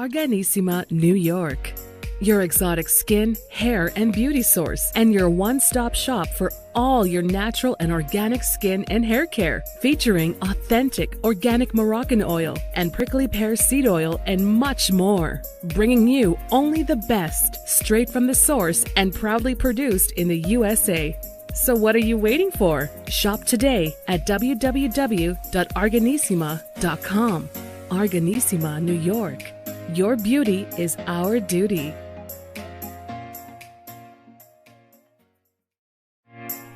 Arganissima, New York. Your exotic skin, hair, and beauty source, and your one-stop shop for all your natural and organic skin and hair care, featuring authentic organic Moroccan oil and prickly pear seed oil and much more. Bringing you only the best, straight from the source and proudly produced in the USA. So what are you waiting for? Shop today at www.arganissima.com. Arganissima, New York. Your beauty is our duty.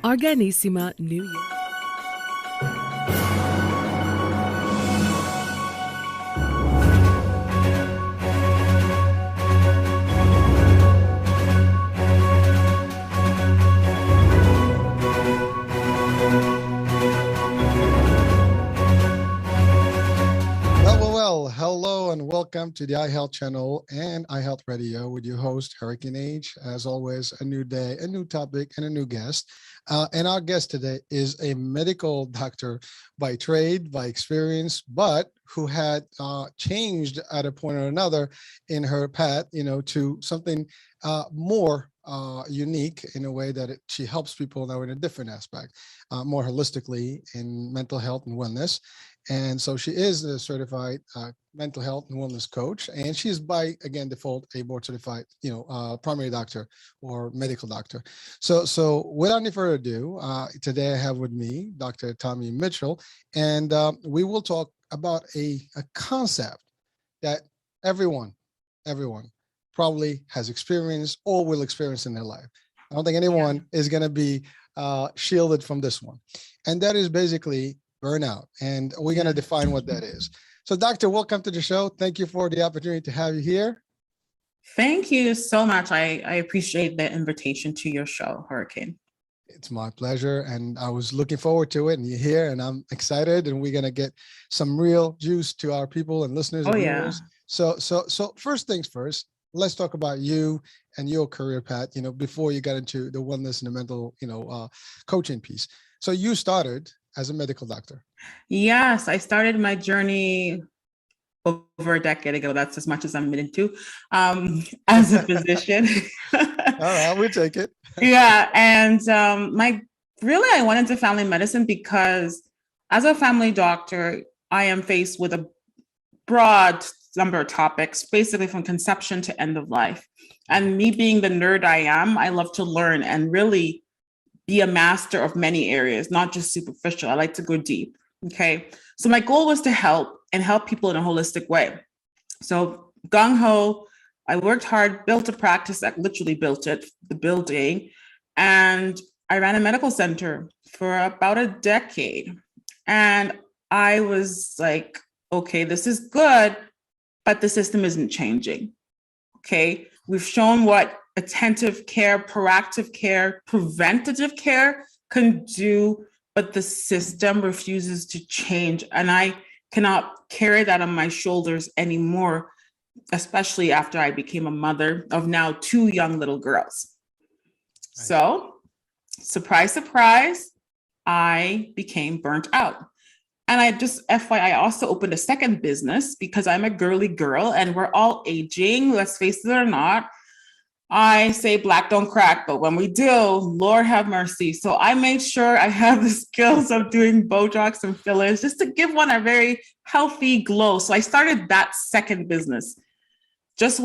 Arganissima, New York. Hello and welcome to the iHealth channel and iHealth Radio with your host, Hurricane H. As always, a new day, a new topic, and a new guest. And our guest today is a medical doctor by trade, by experience, but who had changed at a point or another in her path, to something more unique in a way that she helps people now in a different aspect, more holistically in mental health and wellness. And so she is a certified mental health and wellness coach, and she is by, again, default a board certified, primary doctor or medical doctor. So without any further ado, today I have with me Dr. Tomi Mitchell, and we will talk about a concept that everyone probably has experienced or will experience in their life. I don't think anyone is going to be shielded from this one, and that is basically burnout. And we're going to define what that is. So, Doctor, welcome to the show. Thank you for the opportunity to have you here. Thank you so much. I appreciate the invitation to your show, Hurricane. It's my pleasure. And I was looking forward to it. And you're here and I'm excited. And we're going to get some real juice to our people and listeners and viewers. So first things first, let's talk about you and your career path, before you got into the wellness and the mental, coaching piece. So you started as a medical doctor. Yes, I started my journey over a decade ago. That's as much as I'm into as a physician. All right, we'll take it. Yeah, and I went into family medicine because as a family doctor, I am faced with a broad number of topics, basically from conception to end of life. And me being the nerd I am, I love to learn and really be a master of many areas, not just superficial. I like to go deep. Okay. So my goal was to help people in a holistic way. So gung ho, I worked hard, built a practice, I literally built it, the building. And I ran a medical center for about a decade. And I was like, okay, this is good, but the system isn't changing. Okay. We've shown what attentive care, proactive care, preventative care can do, but the system refuses to change. And I cannot carry that on my shoulders anymore, especially after I became a mother of now 2 young little girls. Nice. So, surprise, surprise, I became burnt out. And I just, FYI, I also opened a second business because I'm a girly girl and we're all aging, let's face it or not. I say black don't crack, but when we do, Lord have mercy. So I made sure I have the skills of doing Botox and fillers just to give one a very healthy glow. So I started that second business just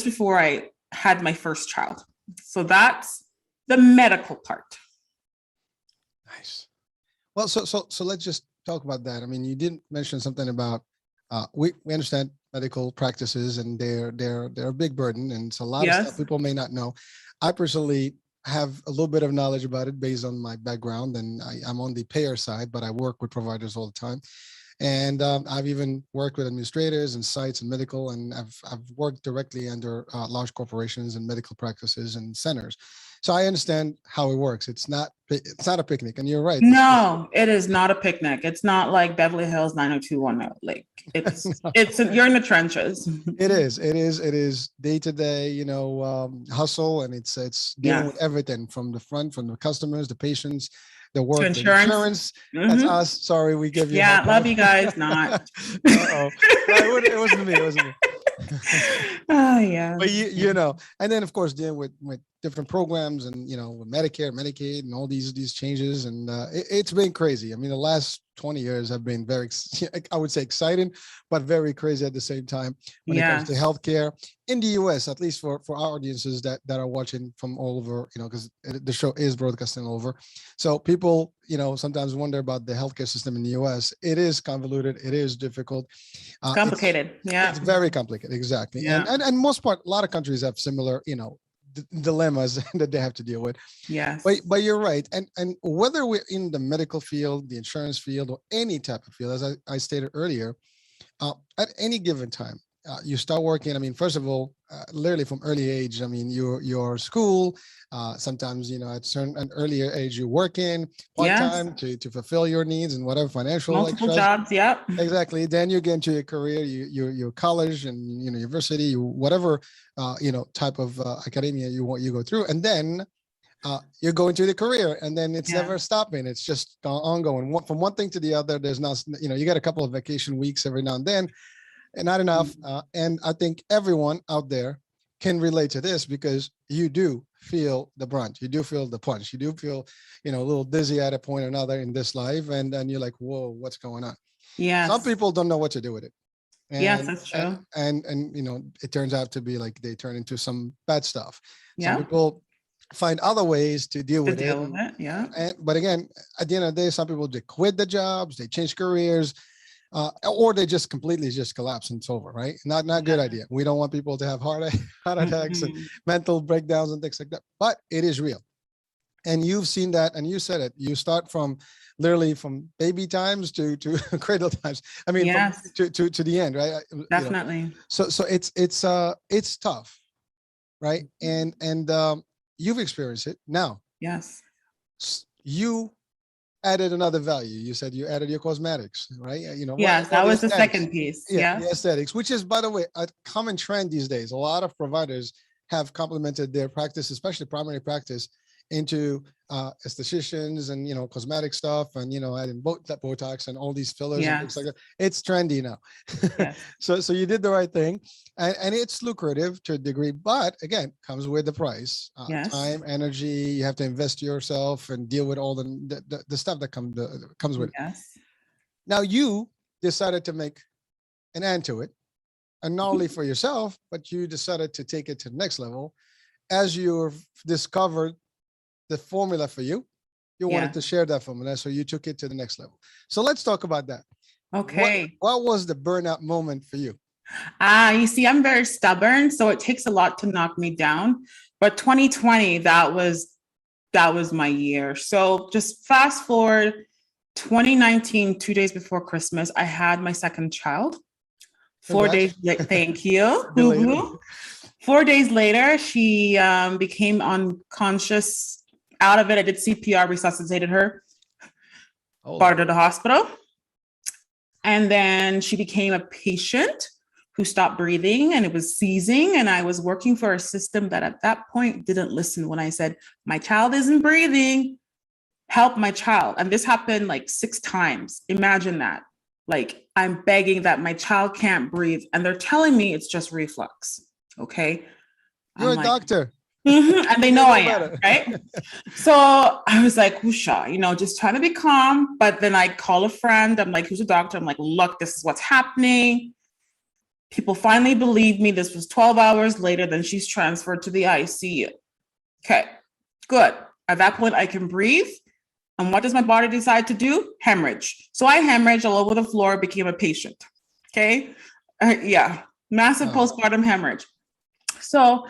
before I had my first child. So that's the medical part. Nice. Well, so let's just talk about that. I mean, you didn't mention something about we understand medical practices and they're a big burden, and it's a lot of stuff people may not know. I personally have a little bit of knowledge about it based on my background, and I'm on the payer side, but I work with providers all the time. And I've even worked with administrators and sites and medical, and I've worked directly under large corporations and medical practices and centers. So I understand how it works. It's not a picnic, and you're right. No, it is not a picnic. It's not like Beverly Hills 90210. Like it's no. You're in the trenches. It is day to day, hustle, and it's dealing with everything from the front, from the customers, the patients, the work, the insurance. Mm-hmm. That's us. Sorry, we give you. Yeah, love you guys. Not. Uh-oh. No, it wasn't me. Oh yeah. But you know, and then of course dealing with different programs and with Medicare, Medicaid, and all these changes, and it's been crazy. I mean, the last 20 years have been very, I would say, exciting, but very crazy at the same time when it comes to healthcare in the U.S. At least for our audiences that are watching from all over, because the show is broadcasting all over. So people, sometimes wonder about the healthcare system in the U.S. It is convoluted. It is difficult. Complicated. It's very complicated. Exactly. Yeah. And most part, a lot of countries have similar, dilemmas that they have to deal with. Yes. But you're right. And whether we're in the medical field, the insurance field, or any type of field, as I stated earlier, at any given time, you start working. I mean, first of all, literally from early age. I mean, your school. Sometimes at an earlier age, you work in part-time to fulfill your needs and whatever financial multiple jobs. Yep. Exactly. Then you get into your career, your college and university, whatever type of academia you go through, and then you go into the career, and then it's never stopping. It's just ongoing. From one thing to the other. There's not, you get a couple of vacation weeks every now and then, and not enough. And I think everyone out there can relate to this, because you do feel the brunt. You do feel the punch. You do feel, a little dizzy at a point or another in this life. And then you're like, whoa, what's going on? Yeah. Some people don't know what to do with it. And, yes, that's true. And it turns out to be like they turn into some bad stuff. Some people find other ways to deal with it. Yeah. But again, at the end of the day, some people, they quit the jobs, they change careers, or they just completely collapse and it's over, right? Not a good idea. We don't want people to have heart attacks and mental breakdowns and things like that. But it is real. And you've seen that, and you said it. You start from literally from baby times to cradle times. I mean, to the end, right? Definitely. So it's tough, right? And you've experienced it now. Yes. You added another value. You said you added your cosmetics, right? Yes, that was the second piece. Yeah, the aesthetics, which is, by the way, a common trend these days. A lot of providers have complemented their practice, especially primary practice, into estheticians and cosmetic stuff, and adding Botox and all these fillers and things like that. It's trendy now. Yes. so you did the right thing, and it's lucrative to a degree, but again, comes with the price. Time, energy. You have to invest yourself and deal with all the stuff that comes with it. Now you decided to make an end to it, and not only for yourself, but you decided to take it to the next level as you've discovered the formula for you. You wanted to share that formula, so you took it to the next level. So let's talk about that. Okay. What was the burnout moment for you? You see, I'm very stubborn, so it takes a lot to knock me down. But 2020, that was my year. So just fast forward, 2019, 2 days before Christmas, I had my second child. 4 days. Thank you. 4 days later, she became unconscious. Out of it, I did CPR, resuscitated her, brought her to the hospital. And then she became a patient who stopped breathing, and it was seizing. And I was working for a system that at that point didn't listen when I said, my child isn't breathing, help my child. And this happened like 6 times. Imagine that. Like, I'm begging that my child can't breathe, and they're telling me it's just reflux. Okay. You're a doctor. And they know I am, right? So I was like, whoosha, just trying to be calm. But then I call a friend. I'm like, who's a doctor? I'm like, look, this is what's happening. People finally believe me. This was 12 hours later. Then she's transferred to the ICU. Okay, good. At that point, I can breathe. And what does my body decide to do? Hemorrhage. So I hemorrhaged all over the floor, became a patient. Okay. Massive postpartum hemorrhage. So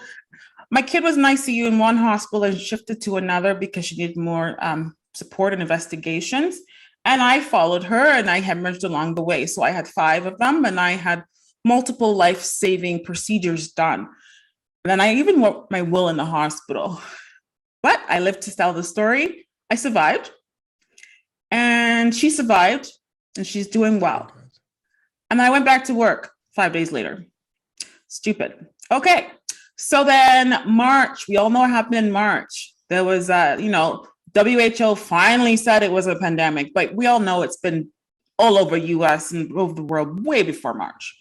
my kid was in ICU in one hospital and shifted to another because she needed more support and investigations. And I followed her, and I hemorrhaged along the way. So I had 5 of them, and I had multiple life-saving procedures done. And then I even wrote my will in the hospital. But I lived to tell the story. I survived, and she survived, and she's doing well. And then I went back to work 5 days later. Stupid. Okay. So then March, we all know what happened in March. There was, WHO finally said it was a pandemic, but we all know it's been all over US and over the world way before March.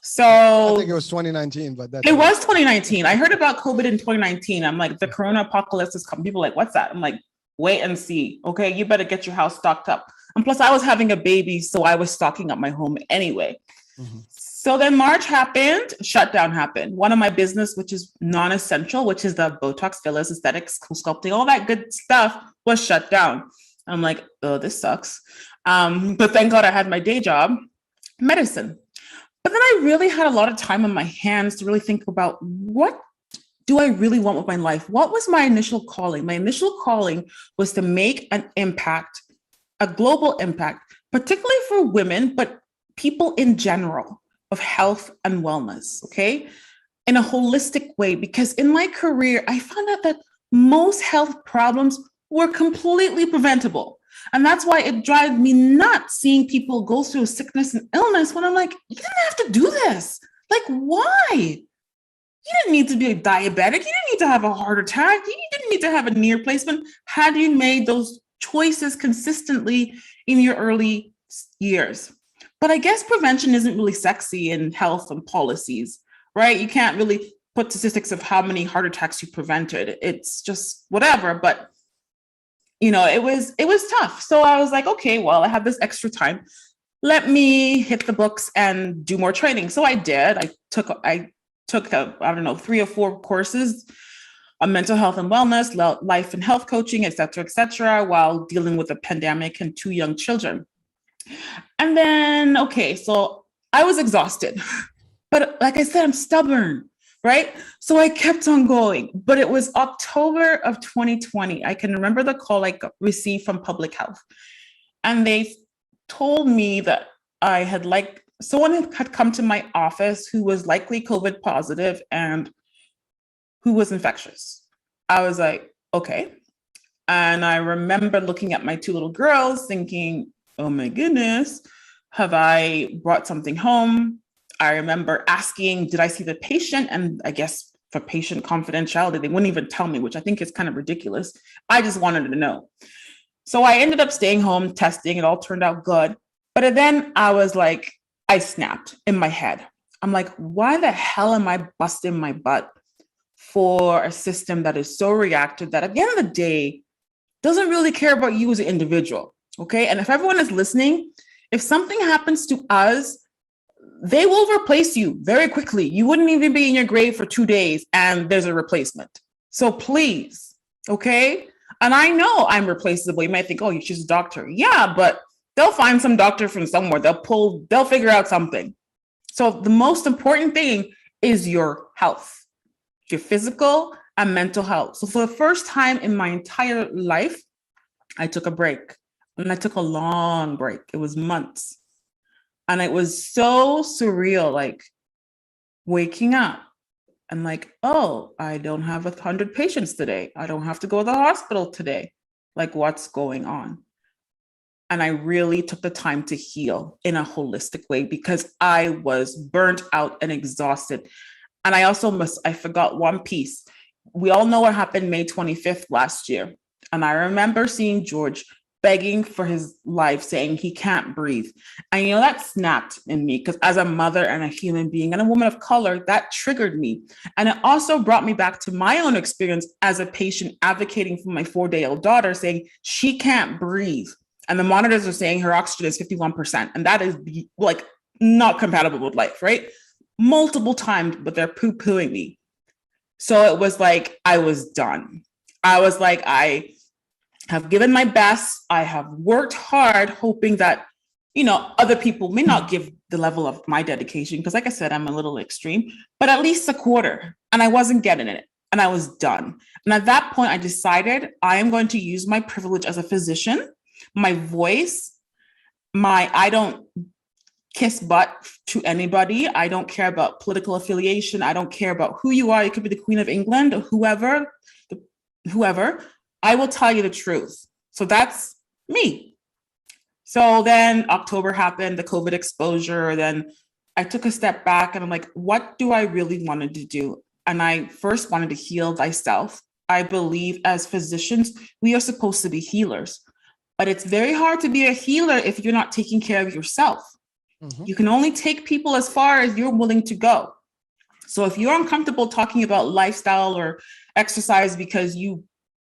So I think it was 2019, but it was 2019. I heard about COVID in 2019. I'm like, the corona apocalypse is coming. People are like, what's that? I'm like, wait and see. Okay, you better get your house stocked up. And plus, I was having a baby, so I was stocking up my home anyway. Mm-hmm. So then March happened, shutdown happened. One of my business, which is non-essential, which is the Botox, fillers, aesthetics, sculpting, all that good stuff, was shut down. I'm like, oh, this sucks. But thank God I had my day job, medicine. But then I really had a lot of time on my hands to really think about, what do I really want with my life? What was my initial calling? My initial calling was to make an impact, a global impact, particularly for women, but people in general, of health and wellness, okay? In a holistic way, because in my career, I found out that most health problems were completely preventable. And that's why it drives me nuts seeing people go through sickness and illness when I'm like, you didn't have to do this. Like, why? You didn't need to be a diabetic. You didn't need to have a heart attack. You didn't need to have a knee replacement. Had you made those choices consistently in your early years? But I guess prevention isn't really sexy in health and policies, right? You can't really put statistics of how many heart attacks you prevented. It's just whatever. But you know, it was tough. So I was like, okay, well, I have this extra time. Let me hit the books and do more training. So I did. I took I don't know, 3 or 4 courses on mental health and wellness, life and health coaching, et cetera, while dealing with a pandemic and 2 young children. And then, okay, so I was exhausted. But like I said, I'm stubborn. Right? So I kept on going, but it was October of 2020. I can remember the call I received from public health. And they told me that someone had come to my office who was likely COVID positive and who was infectious. I was like, okay. And I remember looking at my 2 little girls thinking, oh my goodness, have I brought something home? I remember asking, did I see the patient? And I guess for patient confidentiality, they wouldn't even tell me, which I think is kind of ridiculous. I just wanted to know. So I ended up staying home, testing. It all turned out good. But then I was like, I snapped in my head. I'm like, why the hell am I busting my butt for a system that is so reactive that at the end of the day, doesn't really care about you as an individual, okay? And if everyone is listening, if something happens to us, they will replace you very quickly. You wouldn't even be in your grave for 2 days and there's a replacement. So please, okay? And I know I'm replaceable. You might think, oh, you're just a doctor. Yeah, but they'll find some doctor from somewhere. They'll figure out something. So the most important thing is your health, your physical and mental health. So for the first time in my entire life, I took a break, and I took a long break. It was months. And it was so surreal, like waking up and like, oh, I don't have 100 patients today. I don't have to go to the hospital today. Like, what's going on? And I really took the time to heal in a holistic way because I was burnt out and exhausted. And I forgot one piece. We all know what happened May 25th last year. And I remember seeing George begging for his life, saying he can't breathe. And, you know, that snapped in me because as a mother and a human being and a woman of color, that triggered me. And it also brought me back to my own experience as a patient advocating for my 4-day-old daughter, saying she can't breathe. And the monitors are saying her oxygen is 51%. And that is like not compatible with life, right? Multiple times, but they're poo-pooing me. So it was like, I was done. I was like, I have given my best. I have worked hard, hoping that, you know, other people may not give the level of my dedication, because like I said, I'm a little extreme, but at least a quarter. And I wasn't getting it. And I was done. And at that point, I decided I am going to use my privilege as a physician, my voice, I don't kiss butt to anybody. I don't care about political affiliation. I don't care about who you are. You could be the Queen of England or whoever. I will tell you the truth. So that's me. So then October happened, the COVID exposure. Then I took a step back and I'm like, what do I really want to do? And I first wanted to heal thyself. I believe as physicians, we are supposed to be healers, but it's very hard to be a healer if you're not taking care of yourself. Mhm. You can only take people as far as you're willing to go. So if you're uncomfortable talking about lifestyle or exercise because you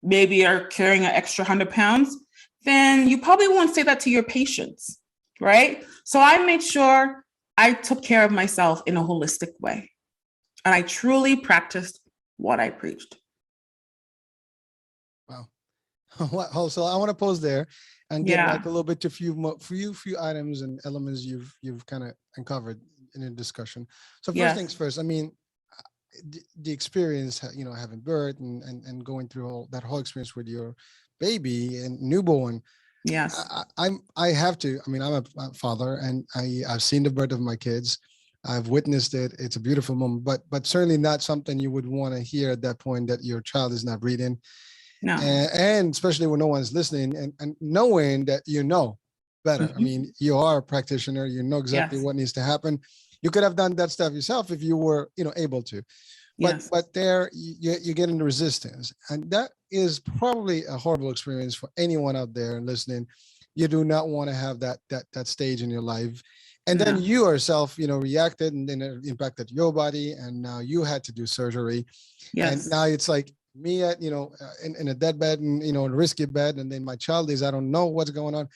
maybe are carrying an extra 100 pounds, then you probably won't say that to your patients, right? So I made sure I took care of myself in a holistic way. And I truly practiced what I preached. Wow. So I want to pause there and get Yeah. back a little bit to few items and elements you've kind of uncovered in the discussion. So first Yes. things first, I mean, the experience, having birth and going through that whole experience with your baby and newborn. Yes. I have to. I mean, I'm a father, and I've seen the birth of my kids. I've witnessed it. It's a beautiful moment, but certainly not something you would want to hear at that point that your child is not breathing, No. and especially when no one's listening and knowing that better. I mean, you are a practitioner. You know exactly Yes. what needs to happen. You could have done that stuff yourself if you were, able to. Yes. But there you get into resistance, and that is probably a horrible experience for anyone out there listening. You do not want to have that stage in your life, and then No. you yourself, reacted, and then it impacted your body, and now you had to do surgery, and Yes. now it's like me at in a dead bed and a risky bed, and then my child is, I don't know what's going on.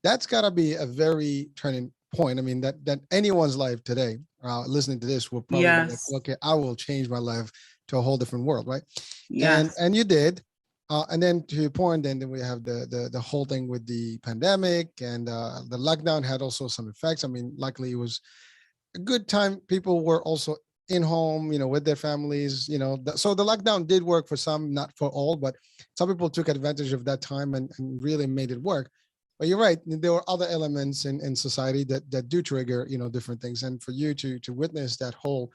That's got to be a very turning point. I mean, that anyone's life today, listening to this, will probably be like, Yes. okay, I will change my life to a whole different world, right? Yes. And you did. And then to your point, then we have the whole thing with the pandemic, and the lockdown had also some effects. I mean, luckily it was a good time. People were also in home, with their families, so the lockdown did work for some, not for all, but some people took advantage of that time and really made it work. But you're right. There were other elements in society that do trigger, different things. And for you to witness that whole,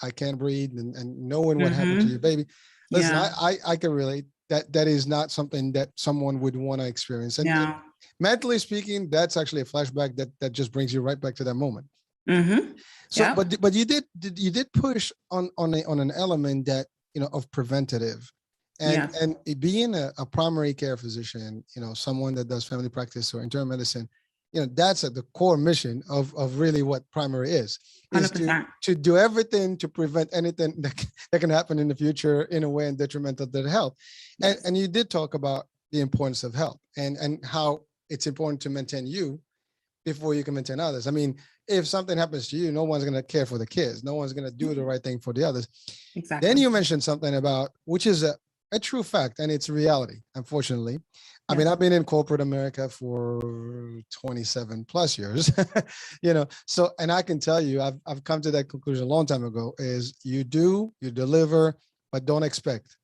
I can't breathe, and knowing what happened to your baby. Listen, Yeah. I can relate. That is not something that someone would want to experience. And mentally speaking, that's actually a flashback that just brings you right back to that moment. Mm-hmm. So, Yeah. but you did push on an element that, of preventative, and Yes. and it being a primary care physician, someone that does family practice or internal medicine, that's at the core mission of really what primary is 100%. to do everything to prevent anything that can happen in the future in a way and detrimental to the health. Yes. And you did talk about the importance of health and how it's important to maintain you before you can maintain others. I mean, if something happens to you, no one's going to care for the kids. No one's going to do the right thing for the others. Exactly. Then you mentioned something about, which is a true fact, and it's reality, unfortunately. I mean, Yes. I've been in corporate America for 27 plus years, so, and I can tell you, I've come to that conclusion a long time ago, is you deliver, but don't expect.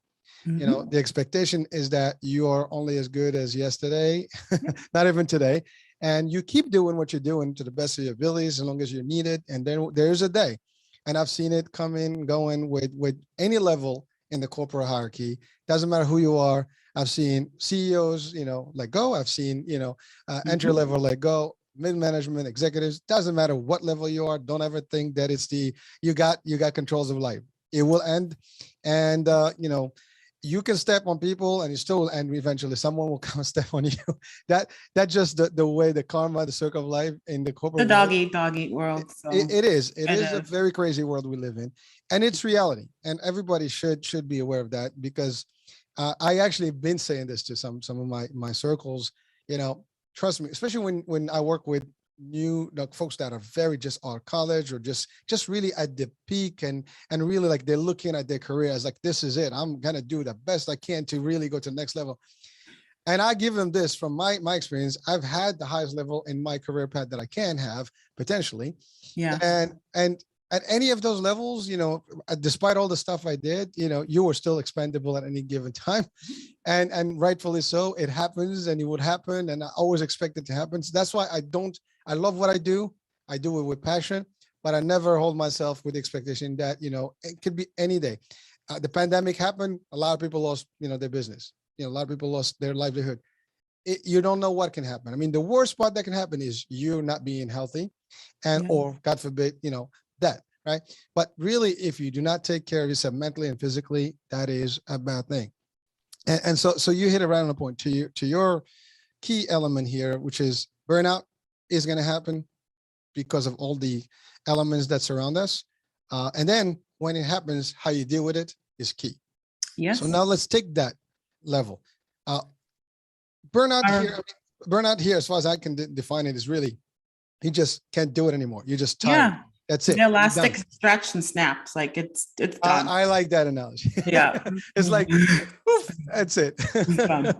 Mm-hmm. The expectation is that you are only as good as yesterday, not even today. And you keep doing what you're doing to the best of your abilities as long as you're needed. And then there's a day. And I've seen it come in, going with any level in the corporate hierarchy. Doesn't matter who you are. I've seen CEOs, let go. I've seen, entry level let go, mid management, executives. Doesn't matter what level you are. Don't ever think that it's you got controls of life. It will end. And, you can step on people and you still will end. Eventually someone will come step on you. That's just the way, the karma, the circle of life in the corporate The world. dog eat world. So It is a is. very crazy world we live in, and it's reality, and everybody should be aware of that, because I actually been saying this to some of my circles. Trust me, especially when I work with new folks that are very just out of college, or just really at the peak, and really like they're looking at their career as like, this is it, I'm gonna do the best I can to really go to the next level. And I give them this from my experience. I've had the highest level in my career path that I can have potentially. Yeah. And at any of those levels, despite all the stuff I did, you were still expendable at any given time. And rightfully so. It happens, and it would happen. And I always expect it to happen. So that's why I love what I do. I do it with passion, but I never hold myself with the expectation that, it could be any day. The pandemic happened. A lot of people lost, their business. A lot of people lost their livelihood. You don't know what can happen. I mean, the worst part that can happen is you not being healthy, or God forbid, death, right? But really, if you do not take care of yourself mentally and physically, that is a bad thing. And so you hit around the point to your key element here, which is burnout is going to happen. because of all the elements that surround us. And then when it happens, how you deal with it is key. Yes. So now let's take that level. Burnout here, as far as I can define it, is really, you just can't do it anymore. You're just tired. Yeah. That's it. The elastic stretch and snaps. Like it's done. I like that analogy. Yeah. It's like, poof, that's it. It's done.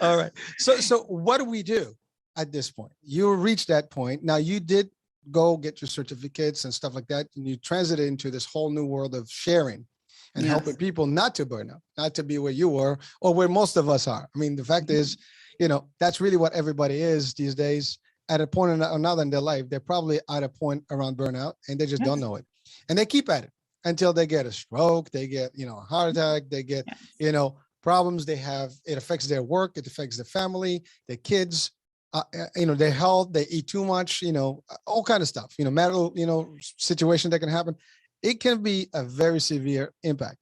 All right. So what do we do at this point? You reached that point. Now you did go get your certificates and stuff like that, and you transited into this whole new world of sharing and helping people not to burn out, not to be where you were or where most of us are. I mean, the fact is, that's really what everybody is these days. At a point or another in their life, they're probably at a point around burnout, and they just don't know it. And they keep at it until they get a stroke, they get, a heart attack, they get, problems they have. It affects their work, it affects their family, their kids, their health, they eat too much, all kind of stuff, marital, situation that can happen. It can be a very severe impact.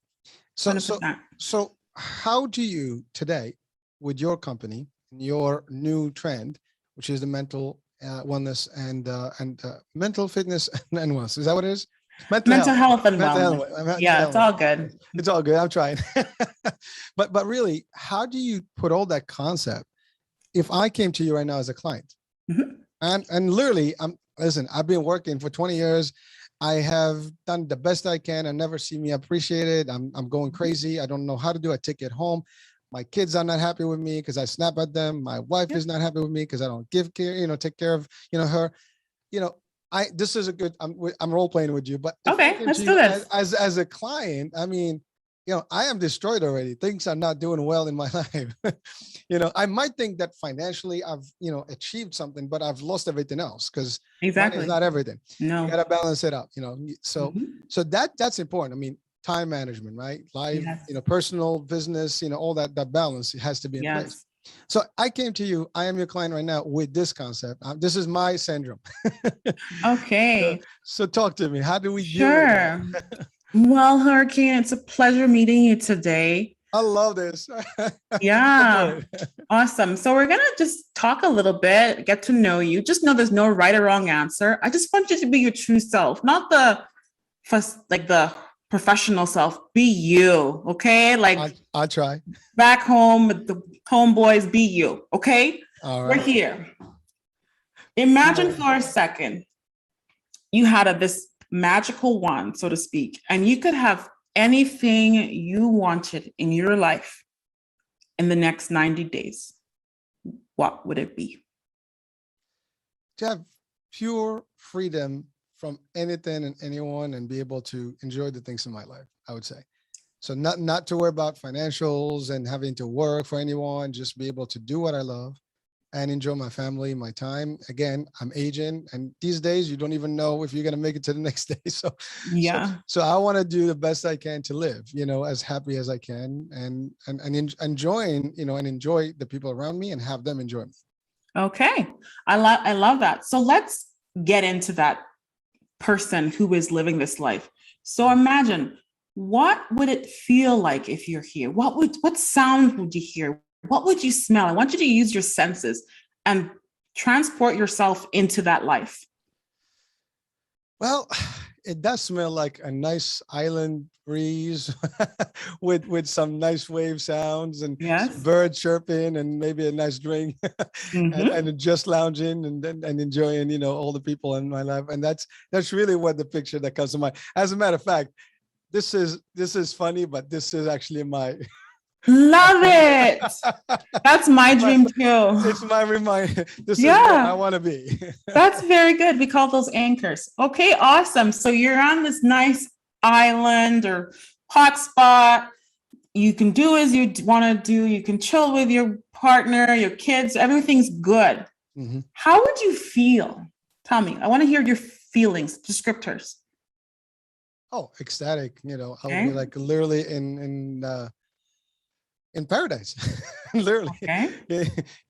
So how do you today, with your company, your new trend, which is the mental wellness and mental fitness and wellness. Is that what it is? Mental health and wellness. Yeah, it's all good. It's all good. I'm trying. But really, how do you put all that concept? If I came to you right now as a client, and literally, I've been working for 20 years. I have done the best I can and never see me appreciated. I'm going crazy. I don't know how to do a ticket home. My kids are not happy with me because I snap at them. My wife is not happy with me because I don't give care, take care of, her. This is a good, I'm role playing with you, but okay, let's do this. As a client, I mean, I am destroyed already. Things are not doing well in my life. I might think that financially I've, achieved something, but I've lost everything else because money is not everything. No, you got to balance it out, so that's important. I mean, time management, right? Life, personal, business, all that balance has to be in place. So I came to you, I am your client right now with this concept. This is my syndrome. Okay. So talk to me. How do we do it? Well, Hurricane, it's a pleasure meeting you today. I love this. Yeah. Awesome. So we're going to just talk a little bit, get to know you. Just know there's no right or wrong answer. I just want you to be your true self, not the professional self. Be you, okay? Like I'll try. Back home with the homeboys, be you, okay? All right. We're here. Imagine for a second you had this magical wand, so to speak, and you could have anything you wanted in your life in the next 90 days. What would it be? To have pure freedom from anything and anyone and be able to enjoy the things in my life, I would say. So not to worry about financials and having to work for anyone, just be able to do what I love and enjoy my family, my time. Again, I'm aging, and these days you don't even know if you're going to make it to the next day. So I want to do the best I can to live, as happy as I can and enjoying, and enjoy the people around me and have them enjoy me. Okay. I love that. So let's get into that person who is living this life. So imagine, what would it feel like if you're here? What sound would you hear? What would you smell? I want you to use your senses and transport yourself into that life. Well, it does smell like a nice island breeze with some nice wave sounds and birds chirping and maybe a nice drink and just lounging and enjoying, all the people in my life. And that's really what the picture that comes to mind. As a matter of fact, this is funny, but this is actually my love it. That's my dream too. It's my reminder. This is where I want to be. That's very good. We call those anchors. Okay, awesome. So you're on this nice island or hotspot. You can do as you want to do. You can chill with your partner, your kids. Everything's good. Mm-hmm. How would you feel? Tell me. I want to hear your feelings, descriptors. Oh, ecstatic. I would be like literally in paradise. Literally. Okay.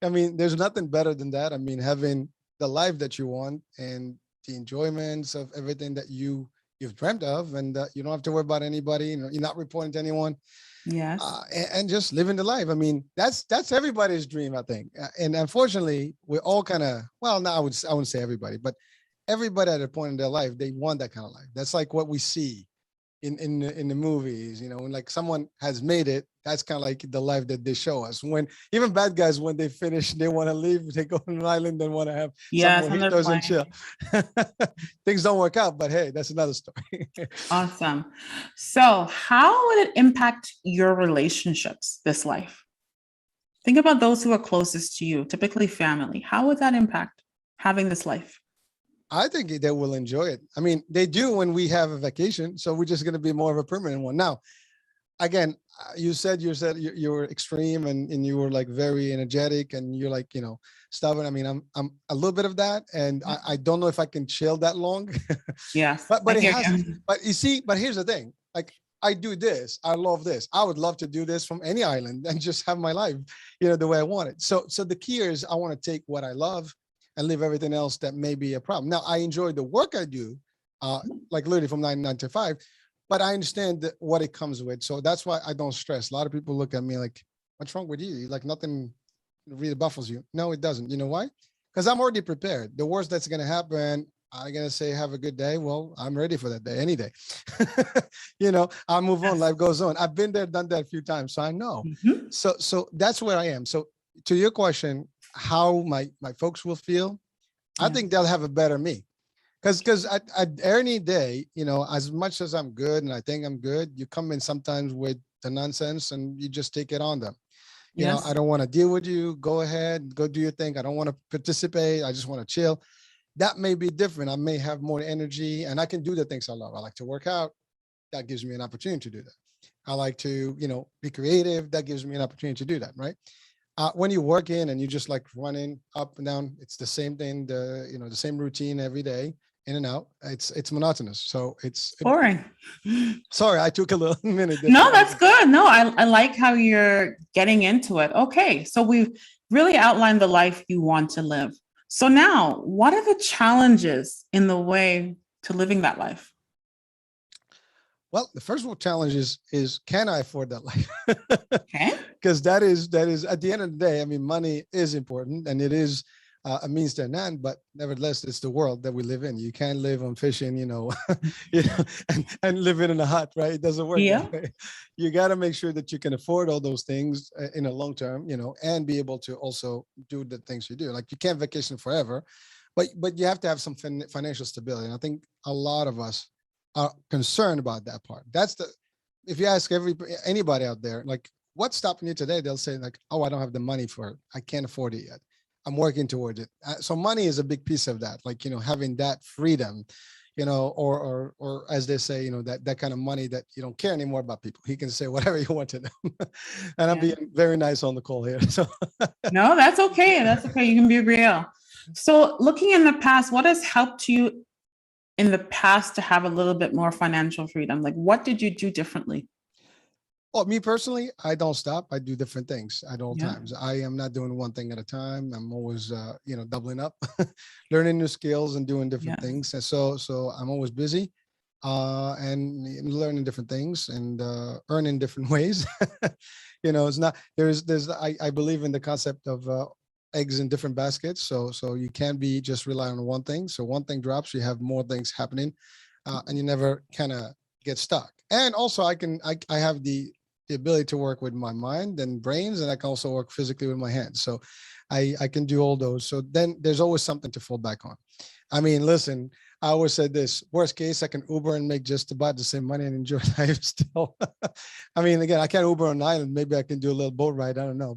I mean, there's nothing better than that. I mean, having the life that you want and the enjoyments of everything that you've dreamt of, and you don't have to worry about anybody. You're not reporting to anyone. Yes. And just living the life. I mean, that's everybody's dream, I think. And unfortunately, we're all kind of, well, no, I wouldn't say everybody, but everybody at a point in their life, they want that kind of life. That's like what we see in the movies, you know, when like someone has made it, that's kind of like the life that they show us. When even bad guys, when they finish, they want to leave, they go on an island and want to have some mojitos and chill. Things don't work out, but hey, that's another story. Awesome. So how would it impact your relationships, this life? Think about those who are closest to you, typically family. How would that impact having this life? I think they will enjoy it. I mean, they do when we have a vacation. So we're just going to be more of a permanent one. Now, again, you said you were extreme and you were like very energetic and you're like, you know, stubborn. I mean, I'm a little bit of that. And I don't know if I can chill that long. Yes. but it has, but you see, but here's the thing. Like, I do this. I love this. I would love to do this from any island and just have my life, you know, the way I want it. So the key is I want to take what I love and leave everything else that may be a problem. Now, I enjoy the work I do, like literally from 9 to 5, but I understand what it comes with. So that's why I don't stress. A lot of people look at me like, what's wrong with you? Like nothing really baffles you. No, it doesn't. You know why? Because I'm already prepared. The worst that's going to happen, I'm going to say, have a good day. Well, I'm ready for that day, any day. You know, I'll move on. Life goes on. I've been there, done that a few times. So I know. So that's where I am. So to your question, how my folks will feel, I think they'll have a better me. Because at any day, you know, as much as I'm good and I think I'm good, you come in sometimes with the nonsense and you just take it on them. You know, I don't want to deal with you. Go ahead, go do your thing. I don't want to participate. I just want to chill. That may be different. I may have more energy and I can do the things I love. I like to work out. That gives me an opportunity to do that. I like to, you know, be creative. That gives me an opportunity to do that, right? When you work in and you just like running up and down, it's the same thing, the same routine every day, in and out. It's monotonous. So it's boring. Sorry, I took a little minute. No, that's good. No, I like how you're getting into it. Okay, so we've really outlined the life you want to live. So now, what are the challenges in the way to living that life? Well, the first challenge is can I afford that life? Okay. Because that is at the end of the day, I mean, money is important and it is a means to an end, but nevertheless, it's the world that we live in. You can't live on fishing, you know, and live in a hut, right? It doesn't work. Yeah. You got to make sure that you can afford all those things in a long term, you know, and be able to also do the things you do. Like you can't vacation forever, but you have to have some financial stability. And I think a lot of us are concerned about that part. If you ask anybody out there, like, what's stopping you today? They'll say like, oh, I don't have the money for it. I can't afford it yet. I'm working towards it. So money is a big piece of that. Like, you know, having that freedom, you know, or as they say, you know, that kind of money that you don't care anymore about people. He can say whatever you want to them. And I'm being very nice on the call here. So no, that's okay. That's okay. You can be real. So looking in the past, what has helped you in the past to have a little bit more financial freedom? Like, what did you do differently? Well, me personally, I don't stop. I do different things at all times. I am not doing one thing at a time. I'm always, doubling up, learning new skills and doing different things. And so I'm always busy and learning different things and earning different ways. You know, it's not, I believe in the concept of eggs in different baskets. So you can't be just relying on one thing. So one thing drops, you have more things happening and you never kind of get stuck. And also I have the ability to work with my mind and brains, and I can also work physically with my hands. So I can do all those. So then there's always something to fall back on. I mean, listen, I always said this, worst case, I can Uber and make just about the same money and enjoy life still. I mean, again, I can't Uber on an island. Maybe I can do a little boat ride. I don't know,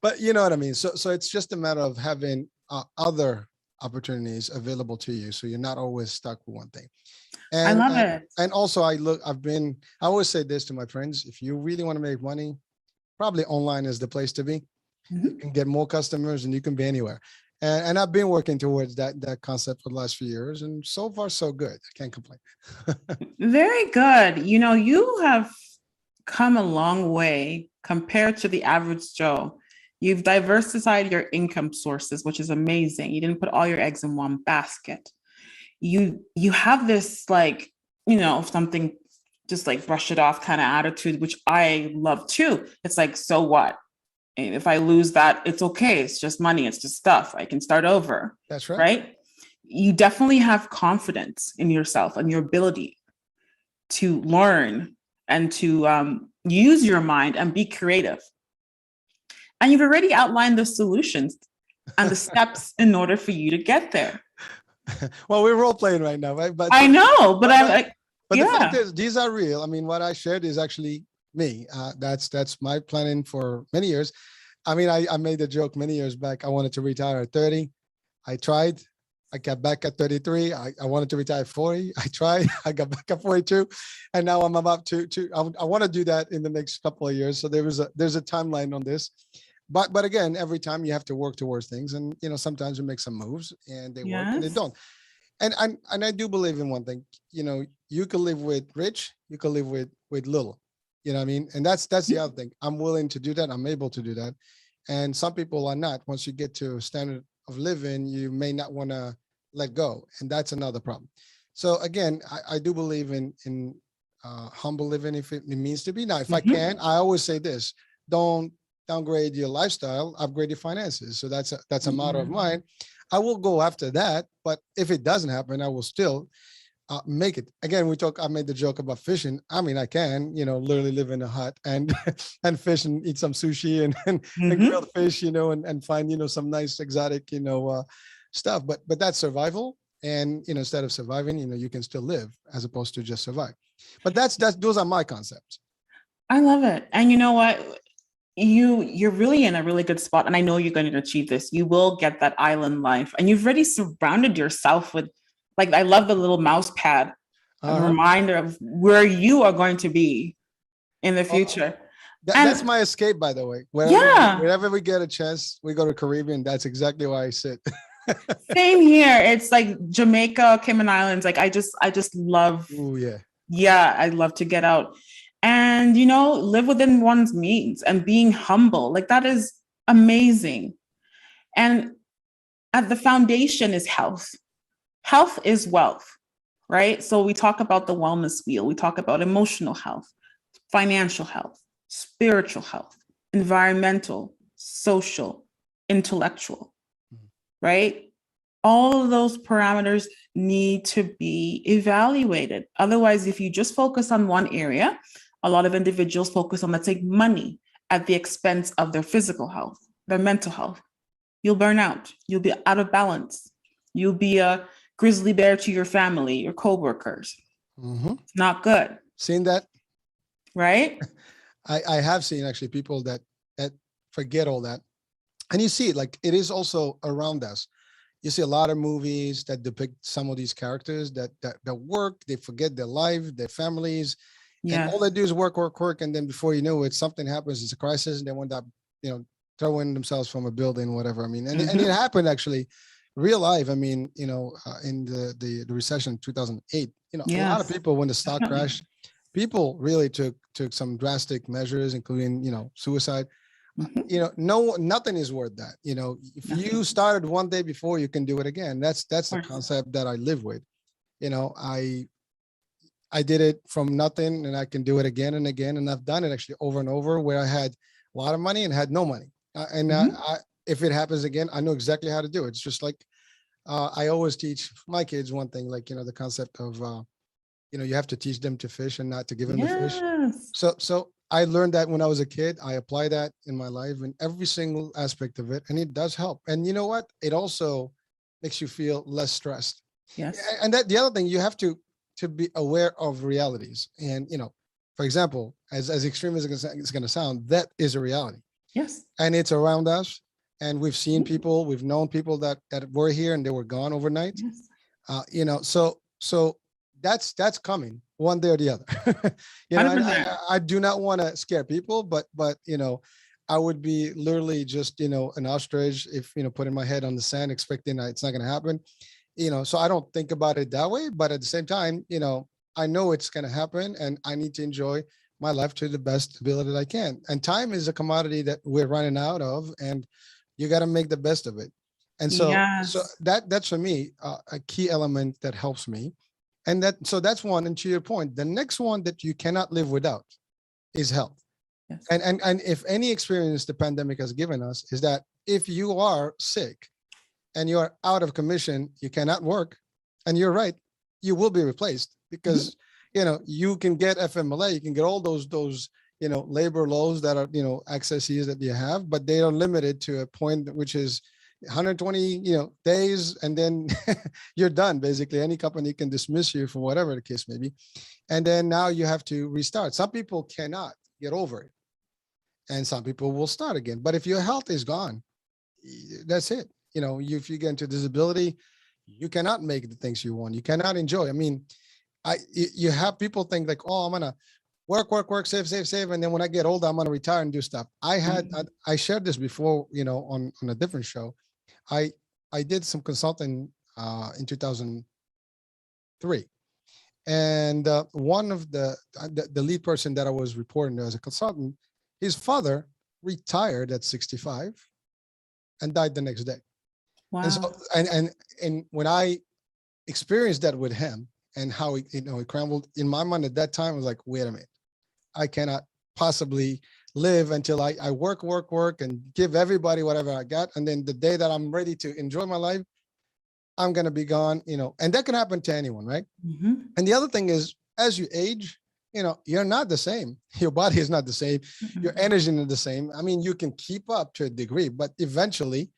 but you know what I mean? So it's just a matter of having other opportunities available to you. So you're not always stuck with one thing. And, I love it. And also I always say this to my friends, if you really want to make money, probably online is the place to be. You can get more customers and you can be anywhere. And I've been working towards that concept for the last few years, and so far so good. I can't complain. Very good. You know, you have come a long way compared to the average Joe. You've diversified your income sources, which is amazing. You didn't put all your eggs in one basket. You have this, like, you know, something just like brush it off kind of attitude, which I love too. It's like, so what? If I lose that, it's okay. It's just money. It's just stuff. I can start over. That's right. Right? you definitely have confidence in yourself and your ability to learn and to use your mind and be creative. And you've already outlined the solutions and the steps in order for you to get there. Well, we're role playing right now, right? But I know, but I'm like, but yeah. the fact is, these are real. I mean, what I shared is actually me. That's my planning for many years. I mean, I made a joke many years back. I wanted to retire at 30. I tried. I got back at 33. I wanted to retire at 40. I tried. I got back at 42. And now I'm about to I want to do that in the next couple of years. So there's a timeline on this. But again, every time you have to work towards things. And, you know, sometimes you make some moves and they work and they don't. And I do believe in one thing, you know, you can live with rich, you can live with little, you know what I mean? And that's the other thing. I'm willing to do that. I'm able to do that. And some people are not. Once you get to a standard of living, you may not want to let go. And that's another problem. So again, I do believe in humble living if it means to be. Now, if I can, I always say this, don't downgrade your lifestyle, upgrade your finances. So that's a motto of mine. I will go after that, but if it doesn't happen, I will still make it. Again, I made the joke about fishing. I mean, I can, you know, literally live in a hut and and fish and eat some sushi and grilled fish, you know, and find, you know, some nice exotic, you know, stuff. But that's survival. And, you know, instead of surviving, you know, you can still live as opposed to just survive. But those are my concepts. I love it. And you know what? You're really in a really good spot. And I know you're going to achieve this. You will get that island life. And you've already surrounded yourself with, like, I love the little mouse pad, a reminder of where you are going to be in the future. That's my escape, by the way. Whenever we get a chance, we go to Caribbean. That's exactly why I sit. Same here. It's like Jamaica, Cayman Islands. Like I just love. Oh yeah. Yeah, I love to get out. And, you know, live within one's means and being humble. Like that is amazing. And at the foundation is health. Health is wealth, right? So we talk about the wellness wheel. We talk about emotional health, financial health, spiritual health, environmental, social, intellectual, right? All of those parameters need to be evaluated. Otherwise, if you just focus on one area, a lot of individuals focus on, let's say, money at the expense of their physical health, their mental health. You'll burn out. You'll be out of balance. You'll be a grizzly bear to your family, your coworkers. It's not good. Seen that? Right? I have seen actually people that forget all that. And you see it, like it is also around us. You see a lot of movies that depict some of these characters that work, they forget their life, their families. Yeah. And all they do is work. And then before you know it, something happens, it's a crisis, and they end up, you know, throwing themselves from a building, whatever. I mean, and it happened actually, real life. I mean, you know, in the recession 2008, you know, a lot of people, when the stock crashed, people really took some drastic measures, including, you know, suicide. You know, nothing is worth that. You know, if you started one day before, you can do it again. That's the concept that I live with. You know, I did it from nothing, and I can do it again and again. And I've done it actually over and over, where I had a lot of money and had no money. If it happens again, I know exactly how to do it. It's just like, I always teach my kids one thing, like, you know, the concept of, you know, you have to teach them to fish and not to give them the fish. So I learned that when I was a kid. I apply that in my life in every single aspect of it. And it does help. And you know what? It also makes you feel less stressed. Yes. And that the other thing, you have to be aware of realities. And, you know, for example, as extreme as it's going to sound, that is a reality. Yes. And it's around us. And we've seen people, we've known people that were here and they were gone overnight. Yes. You know, so that's coming one day or the other. You know, I do not want to scare people, but, you know, I would be literally just, you know, an ostrich if, you know, putting my head on the sand, expecting that it's not going to happen. You know, so I don't think about it that way, but at the same time, you know, I know it's going to happen, and I need to enjoy my life to the best ability that I can. And time is a commodity that we're running out of, and you got to make the best of it. And so, so that's for me, a key element that helps me. And so that's one. And to your point, the next one that you cannot live without is health. Yes. And if any experience the pandemic has given us is that if you are sick, and you're out of commission, you cannot work. And you're right, you will be replaced because, you can get FMLA, you can get all those, labor laws that are, accesses that you have, but they are limited to a point which is 120, days, and then you're done. Basically, any company can dismiss you for whatever the case may be. And then now you have to restart. Some people cannot get over it. And some people will start again. But if your health is gone, that's it. If you get into disability, you cannot make the things you want. You cannot enjoy. I mean, you have people think like, oh, I'm going to work, save. And then when I get older, I'm going to retire and do stuff. I shared this before, on a different show. I did some consulting in 2003. And one of the lead person that I was reporting to as a consultant, his father retired at 65 and died the next day. Wow. And so, and when I experienced that with him and how he crumbled in my mind at that time, I was like, wait a minute, I cannot possibly live until I work and give everybody whatever I got. And then the day that I'm ready to enjoy my life, I'm going to be gone, and that can happen to anyone. Right. Mm-hmm. And the other thing is, as you age, you're not the same. Your body is not the same. Mm-hmm. Your energy is not the same. I mean, you can keep up to a degree, but eventually,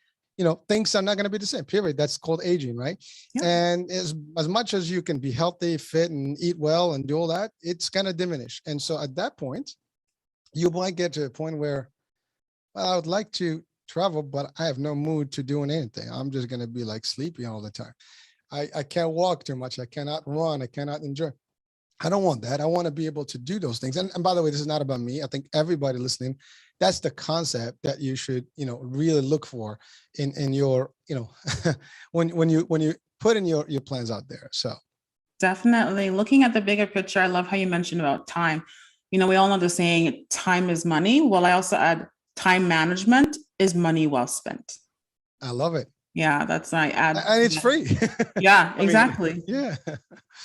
things are not going to be the same, period. That's called aging, right? Yeah. And as much as you can be healthy, fit, and eat well and do all that, it's going to diminish. And so at that point, you might get to a point where, well, I would like to travel, but I have no mood to doing anything. I'm just going to be like sleepy all the time. I can't walk too much. I cannot run. I cannot enjoy. I don't want that. I want to be able to do those things. And by the way, this is not about me. I think everybody listening, that's the concept that you should, really look for in your, when you put in your plans out there. So definitely looking at the bigger picture. I love how you mentioned about time. We all know the saying, time is money. Well, I also add time management is money well spent. I love it. Yeah, that's I add. And it's free. Yeah, exactly. Yeah.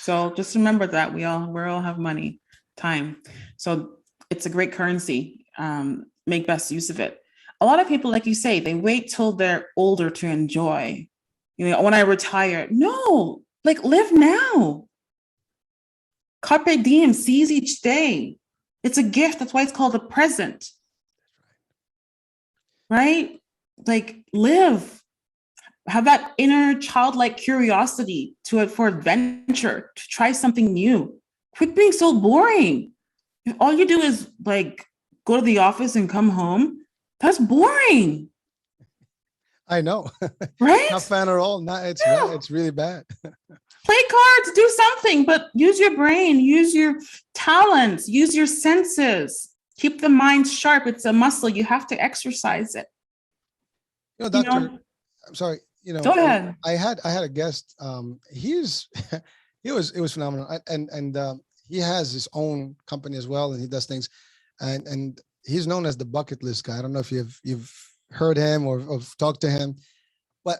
So just remember that we all have money, time. So it's a great currency. Make best use of it. A lot of people, like you say, they wait till they're older to enjoy. When I retire, no, like live now. Carpe diem, seize each day. It's a gift. That's why it's called a present. Right? Like live. Have that inner childlike curiosity for adventure, to try something new. Quit being so boring. If all you do is like go to the office and come home, that's boring. I know. Right? Not fun at all. It's really bad. Play cards, do something, but use your brain, use your talents, use your senses. Keep the mind sharp. It's a muscle. You have to exercise it. Doctor, I'm sorry. Go ahead. I had a guest. It was phenomenal, and he has his own company as well, and he does things, and he's known as the bucket list guy. I don't know if you've heard him or talked to him, but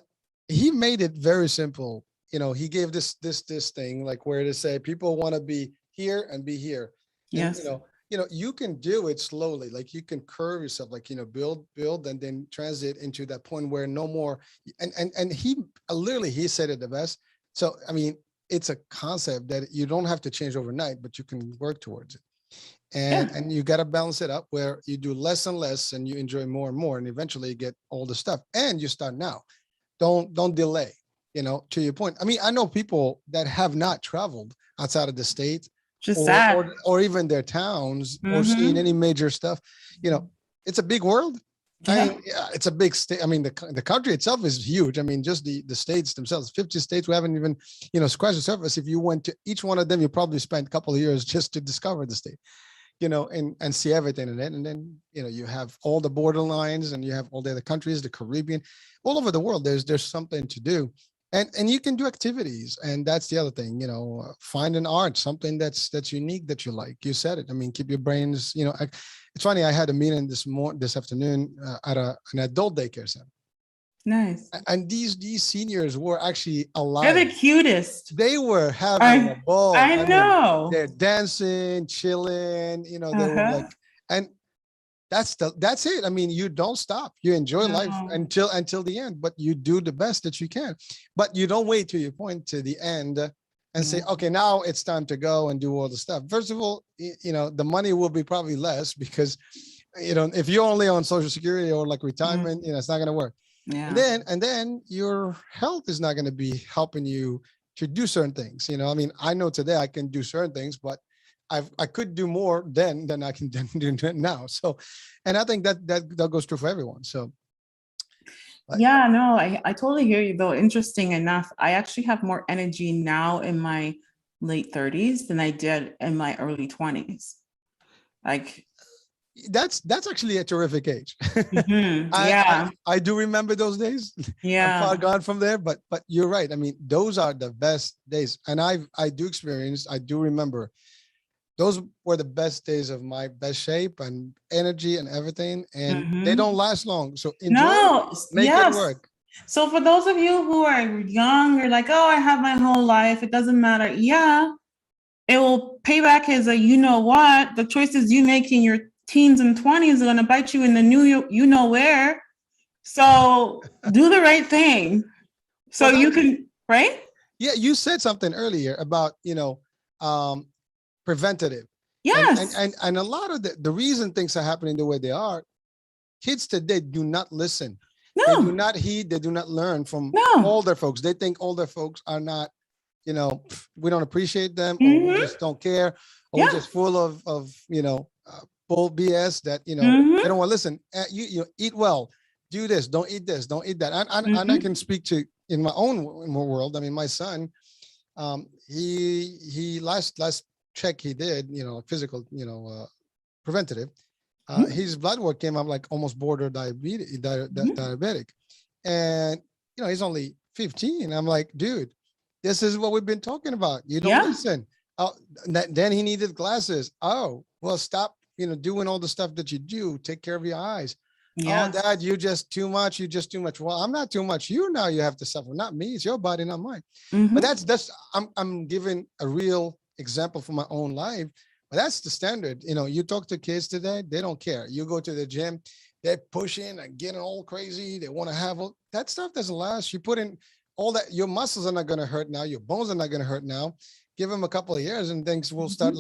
he made it very simple. He gave this thing like where to say people want to be here and be here. Yes. And, you can do it slowly. Like you can curve yourself, like, build and then transit into that point where no more. And he literally, he said it the best. So, I mean, it's a concept that you don't have to change overnight, but you can work towards it. And you got to balance it up where you do less and less and you enjoy more and more. And eventually you get all the stuff and you start now. Don't delay, to your point. I mean, I know people that have not traveled outside of the state. Just sad. Or even their towns, or seeing any major stuff. It's a big world. Yeah. I mean, it's a big state. I mean, the country itself is huge. I mean, just the states themselves, 50 states, we haven't even, scratched the surface. If you went to each one of them, you probably spent a couple of years just to discover the state, and see everything in it. And then, you have all the borderlines and you have all the other countries, the Caribbean, all over the world. There's something to do. And you can do activities. And that's the other thing, find an art, something that's unique that you like. You said it. I mean, keep your brains, it's funny. I had a meeting this afternoon at an adult daycare center. Nice. And these seniors were actually alive. They're the cutest. They were having a ball. I know. They're dancing, chilling, they were like, and that's it. I mean, you don't stop. You enjoy life No. until the end, but you do the best that you can. But you don't wait till you point to the end and say, Yeah. okay, now it's time to go and do all the stuff. First of all, the money will be probably less because, if you're only on Social Security or like retirement, it's not going to work. Yeah. And then your health is not going to be helping you to do certain things. I mean, I know today I can do certain things, but I could do more then than I can do now. So, and I think that goes true for everyone. So, Yeah, no, I totally hear you though. Interesting enough, I actually have more energy now in my late 30s than I did in my early 20s. Like, that's actually a terrific age. Yeah. I do remember those days. Yeah. I'm far gone from there, but you're right. I mean, those are the best days, and I do remember those were the best days of my best shape and energy and everything, and they don't last long. So enjoy it, make it work. So for those of you who are young, or like, oh, I have my whole life, it doesn't matter. Yeah, it will pay back as a, what, the choices you make in your teens and 20s are going to bite you in the new where. So do the right thing. So you can, right? Yeah, you said something earlier about, preventative. Yes. And a lot of the reason things are happening the way they are, kids today do not listen. No. They do not heed, they do not learn from older folks. They think older folks are not, we don't appreciate them, or we just don't care, or we're just full of bull BS that, they don't want to listen. You eat well, do this, don't eat that. And I can speak to in my own world. I mean, my son, he last check he did, physical, preventative, his blood work came up like almost border diabetic. And, he's only 15. I'm like, dude, this is what we've been talking about. You don't listen. Oh, then he needed glasses. Oh, well, stop, doing all the stuff that you do. Take care of your eyes. Yes. Oh, Dad, you're just too much. Well, I'm not too much. You have to suffer, not me. It's your body, not mine. But that's I'm giving a real example from my own life. But that's the standard. You talk to kids today, they don't care. You go to the gym, they're pushing and getting all crazy. They want to have that stuff doesn't last. You put in all that, your muscles are not going to hurt now. Your bones are not going to hurt now. Give them a couple of years and things will start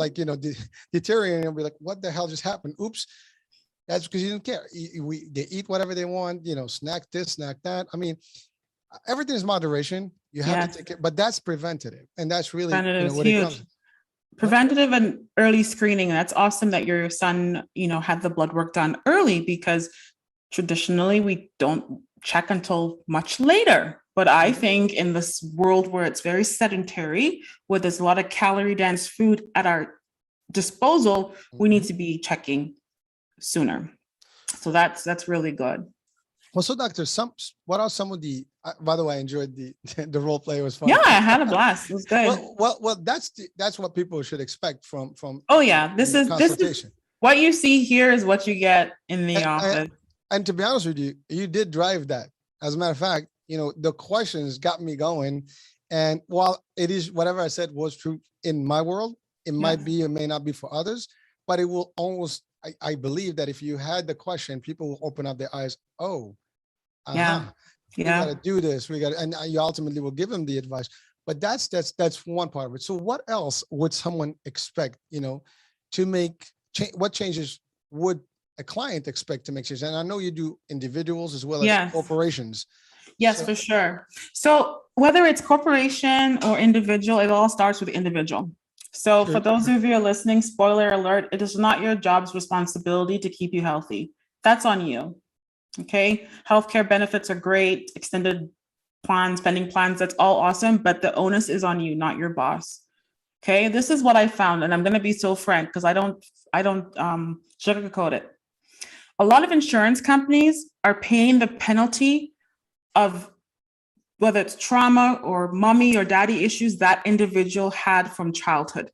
deteriorating and be like, what the hell just happened? Oops. That's because you didn't care. They eat whatever they want, snack this, snack that. I mean, everything is moderation. You have to take it, but that's preventative. And that's really what it comes. Preventative and early screening. That's awesome that your son, had the blood work done early, because traditionally we don't check until much later. But I think in this world where it's very sedentary, where there's a lot of calorie dense food at our disposal, we need to be checking sooner. So that's really good. Well, so doctor, what are some of the? By the way, I enjoyed the role play. It was fun. Yeah, I had a blast. It was good. Well, that's what people should expect from. Oh yeah, this is what you see here is what you get in the office. And to be honest with you, you did drive that. As a matter of fact, the questions got me going. And while it is whatever I said was true in my world, it might be or may not be for others, but it will almost. I believe that if you had the question, people will open up their eyes. Oh, we got to do this. And you ultimately will give them the advice. But that's one part of it. So what else would someone expect, to make what changes would a client expect to make changes? And I know you do individuals as well as corporations. Yes, for sure. So whether it's corporation or individual, it all starts with the individual. So for those of you listening, spoiler alert, it is not your job's responsibility to keep you healthy. That's on you. Okay. Healthcare benefits are great. Extended plans, spending plans, that's all awesome. But the onus is on you, not your boss. Okay. This is what I found. And I'm going to be so frank because I don't sugarcoat it. A lot of insurance companies are paying the penalty of whether it's trauma or mommy or daddy issues that individual had from childhood,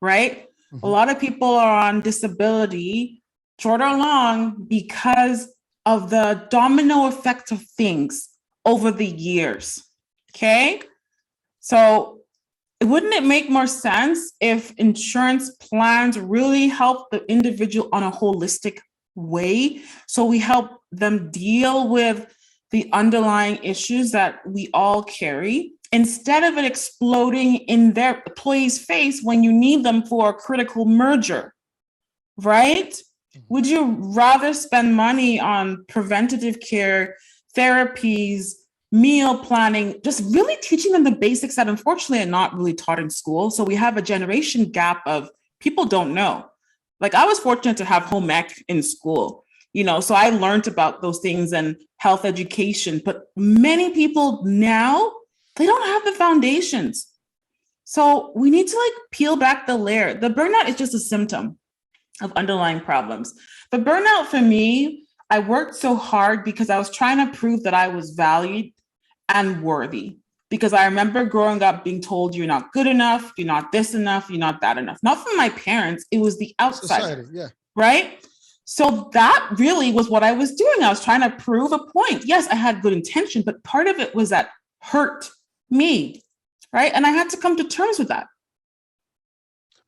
right? A lot of people are on disability, short or long, because of the domino effect of things over the years, okay? So wouldn't it make more sense if insurance plans really help the individual on a holistic way. So we help them deal with the underlying issues that we all carry instead of it exploding in their employee's face when you need them for a critical merger, right? Would you rather spend money on preventative care, therapies, meal planning, just really teaching them the basics that unfortunately are not really taught in school? So we have a generation gap of people don't know. Like I was fortunate to have home ec in school, so I learned about those things and health education, but many people now, they don't have the foundations. So we need to peel back the layer. The burnout is just a symptom of underlying problems. The burnout for me, I worked so hard because I was trying to prove that I was valued and worthy. Because I remember growing up being told you're not good enough, you're not this enough, you're not that enough. Not from my parents, it was the outside. Society, yeah. Right? So that really was what I was doing. I was trying to prove a point. Yes, I had good intention, but part of it was that hurt me, right? And I had to come to terms with that.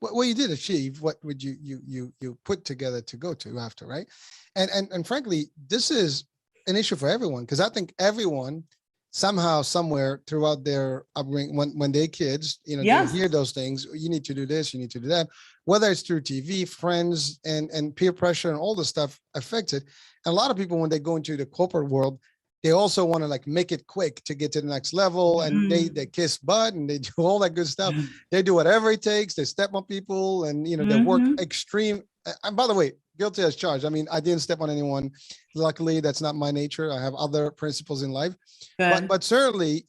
Well, you did achieve what would you put together to go to after, right? And frankly, this is an issue for everyone, because I think everyone somehow, somewhere throughout their upbringing, when they're kids, they hear those things. You need to do this, you need to do that, whether it's through TV, friends, and peer pressure, and all the stuff affected. And a lot of people, when they go into the corporate world, they also want to make it quick to get to the next level, and they kiss butt and they do all that good stuff. They do whatever it takes. They step on people, and they work extreme. And by the way, guilty as charged. I mean, I didn't step on anyone. Luckily, that's not my nature. I have other principles in life. But certainly,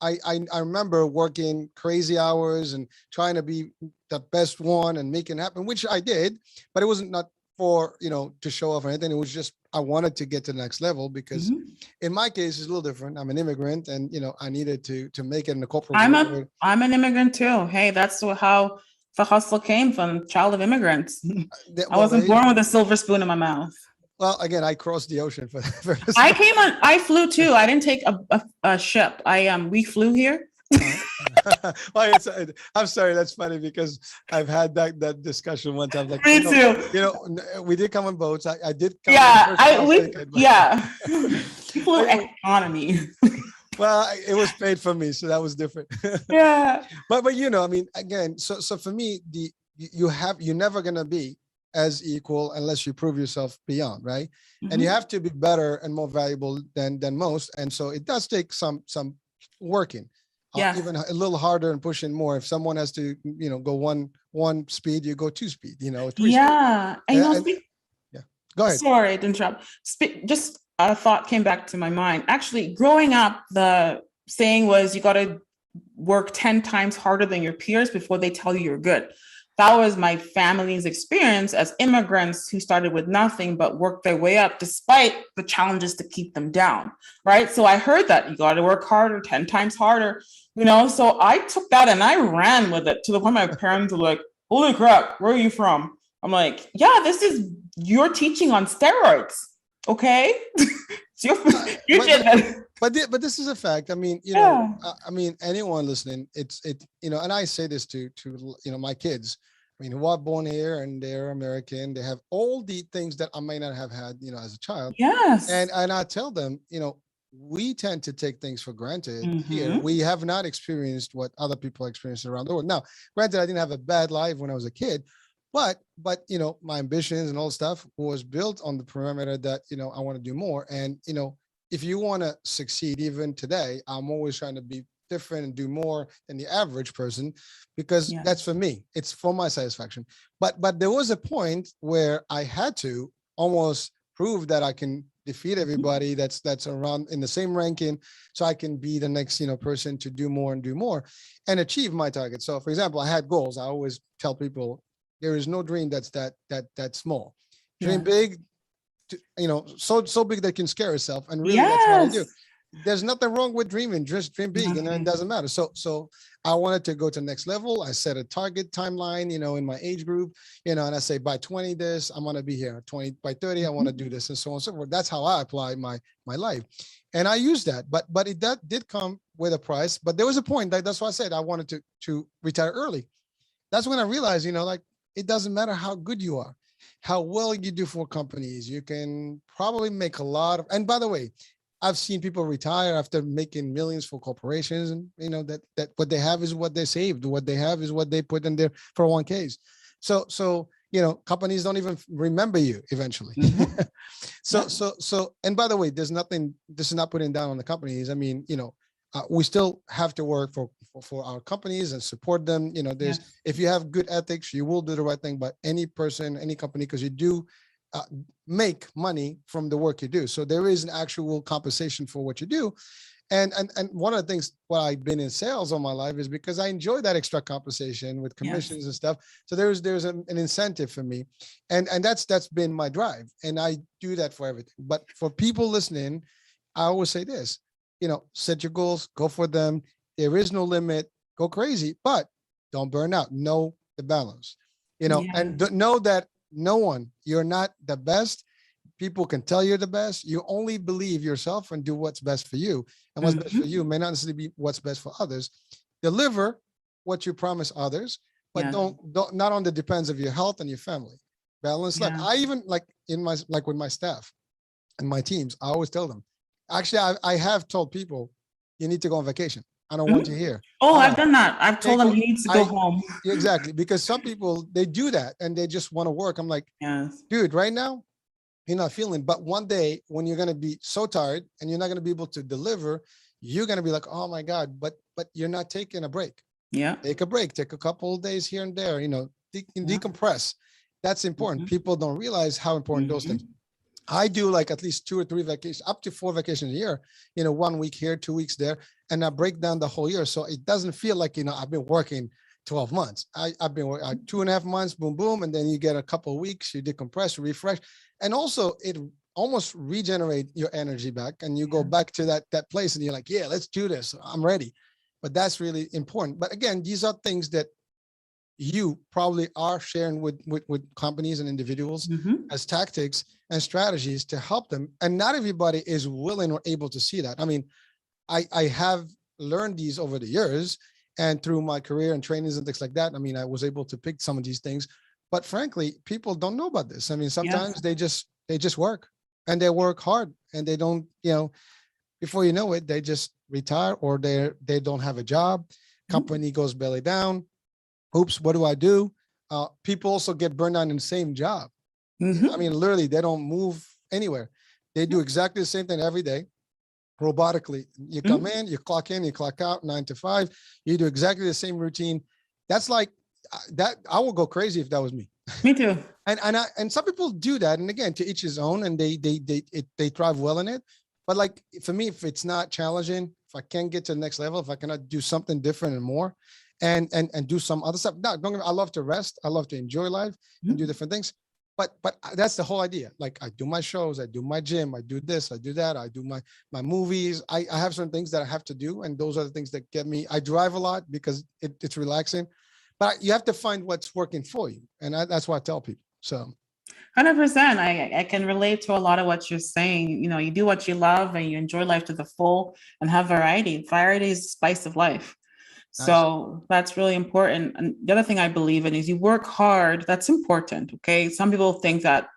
I remember working crazy hours and trying to be the best one and make it happen, which I did. But it wasn't not for to show off or anything. It was just I wanted to get to the next level, because in my case it's a little different. I'm an immigrant, and I needed to make it in the corporate world. I'm an immigrant too. Hey, that's how the hustle came from. Child of immigrants. I wasn't born with a silver spoon in my mouth. Well, again, I crossed the ocean for I flew too. I didn't take a ship. We flew here. Well, I'm sorry, that's funny, because I've had that discussion one time. Me too. We did come on boats. I did come we flew economy. Well, it was paid for me, so that was different. Yeah. But I mean, again, so for me, you're never gonna be as equal unless you prove yourself beyond, right? And you have to be better and more valuable than most. And so it does take some working. Even a little harder and pushing more. If someone has to, go one speed, you go 2 speed, 3 speed. And Go ahead. Sorry to interrupt. Just a thought came back to my mind. Actually, growing up, the saying was you got to work 10 times harder than your peers before they tell you you're good. That was my family's experience as immigrants who started with nothing but worked their way up despite the challenges to keep them down, right? So I heard that you got to work harder, 10 times harder, So I took that and I ran with it to the point my parents were like, holy crap, where are you from? I'm like, yeah, this is your teaching on steroids, okay? But this is a fact. I mean, I mean, anyone listening, and I say this to my kids, who are born here and they're American, they have all the things that I may not have had, as a child. Yes. And I tell them, we tend to take things for granted here. We have not experienced what other people experience around the world. Now, granted, I didn't have a bad life when I was a kid, but my ambitions and all stuff was built on the perimeter that, I want to do more. And, if you want to succeed even today, I'm always trying to be different and do more than the average person, because that's for me. It's for my satisfaction. But there was a point where I had to almost prove that I can defeat everybody that's around in the same ranking, so I can be the next person to do more and achieve my target. So, for example, I had goals. I always tell people there is no dream that's that small. Dream big. So big that can scare yourself, and really that's what I do. There's nothing wrong with dreaming, just dream big, and it doesn't matter. So I wanted to go to the next level. I set a target timeline, in my age group, and I say by 20 this, I'm going to be here. 20 by 30, I want to do this, and so on and so forth. That's how I apply my life. And I use that, but it did come with a price. But there was a point that's why I said I wanted to retire early. That's when I realized, it doesn't matter how good you are. how well you do for companies. You can probably make a lot of, and by the way, I've seen people retire after making millions for corporations, and that what they have is what they saved. What they have is what they put in their 401ks. So companies don't even remember you eventually. Mhm. So, and by the way, there's nothing. This is not putting down on the companies. I mean, we still have to work for our companies and support them. There's Yes. if you have good ethics, you will do the right thing. But any person, any company, because you do make money from the work you do. So there is an actual compensation for what you do. And one of the things why I've been in sales all my life is because I enjoy that extra compensation with commissions and stuff. So there's an incentive for me. And that's been my drive. And I do that for everything. But for people listening, I always say this, set your goals, go for them. There is no limit, go crazy, but don't burn out. Know the balance, and know that you're not the best. People can tell you're the best. You only believe yourself and do what's best for you. And what's best for you may not necessarily be what's best for others. Deliver what you promise others, but don't not on the depends of your health and your family. Balance life. I even with my staff and my teams, I always tell them, actually, I have told people, you need to go on vacation. I don't want you here. Oh, I've done that. I've told them he needs to go home. Exactly. Because some people, they do that and they just want to work. I'm like, dude, right now, you're not feeling, but one day when you're going to be so tired and you're not going to be able to deliver, you're going to be like, oh my God, but you're not taking a break. Yeah. Take a break, take a couple of days here and there, decompress. That's important. People don't realize how important those things. I do like at least 2 or 3 vacations, up to 4 vacations a year, 1 week here, 2 weeks there. And I break down the whole year. So it doesn't feel like, I've been working 12 months. I've been working 2.5 months, boom, boom. And then you get a couple of weeks, you decompress, refresh. And also it almost regenerate your energy back. And you go back to that place and you're like, yeah, let's do this. I'm ready. But that's really important. But again, these are things that you probably are sharing with companies and individuals as tactics and strategies to help them. And not everybody is willing or able to see that. I mean, I have learned these over the years and through my career and trainings and things like that. I mean, I was able to pick some of these things, but frankly, people don't know about this. I mean, sometimes they just work and they work hard and they don't, before you know it, they just retire or they don't have a job. Company goes belly down. Oops, what do I do? People also get burned out in the same job. I mean, literally, they don't move anywhere. They do exactly the same thing every day, robotically. You come in, you clock out, 9 to 5. You do exactly the same routine. That's like that. I would go crazy if that was me. Me too. And some people do that. And again, to each his own, and they thrive well in it. But like for me, if it's not challenging, if I can't get to the next level, if I cannot do something different and more, and do some other stuff. No, don't get me, I love to rest. I love to enjoy life and do different things. But that's the whole idea. Like I do my shows, I do my gym, I do this, I do that, I do my movies. I have certain things that I have to do, and those are the things that get me. I drive a lot because it's relaxing, but you have to find what's working for you, and that's what I tell people. So. 100%. I can relate to a lot of what you're saying. You do what you love and you enjoy life to the full and have variety. Variety is the spice of life. So that's really important. And the other thing I believe in is you work hard. That's important. Okay. Some people think that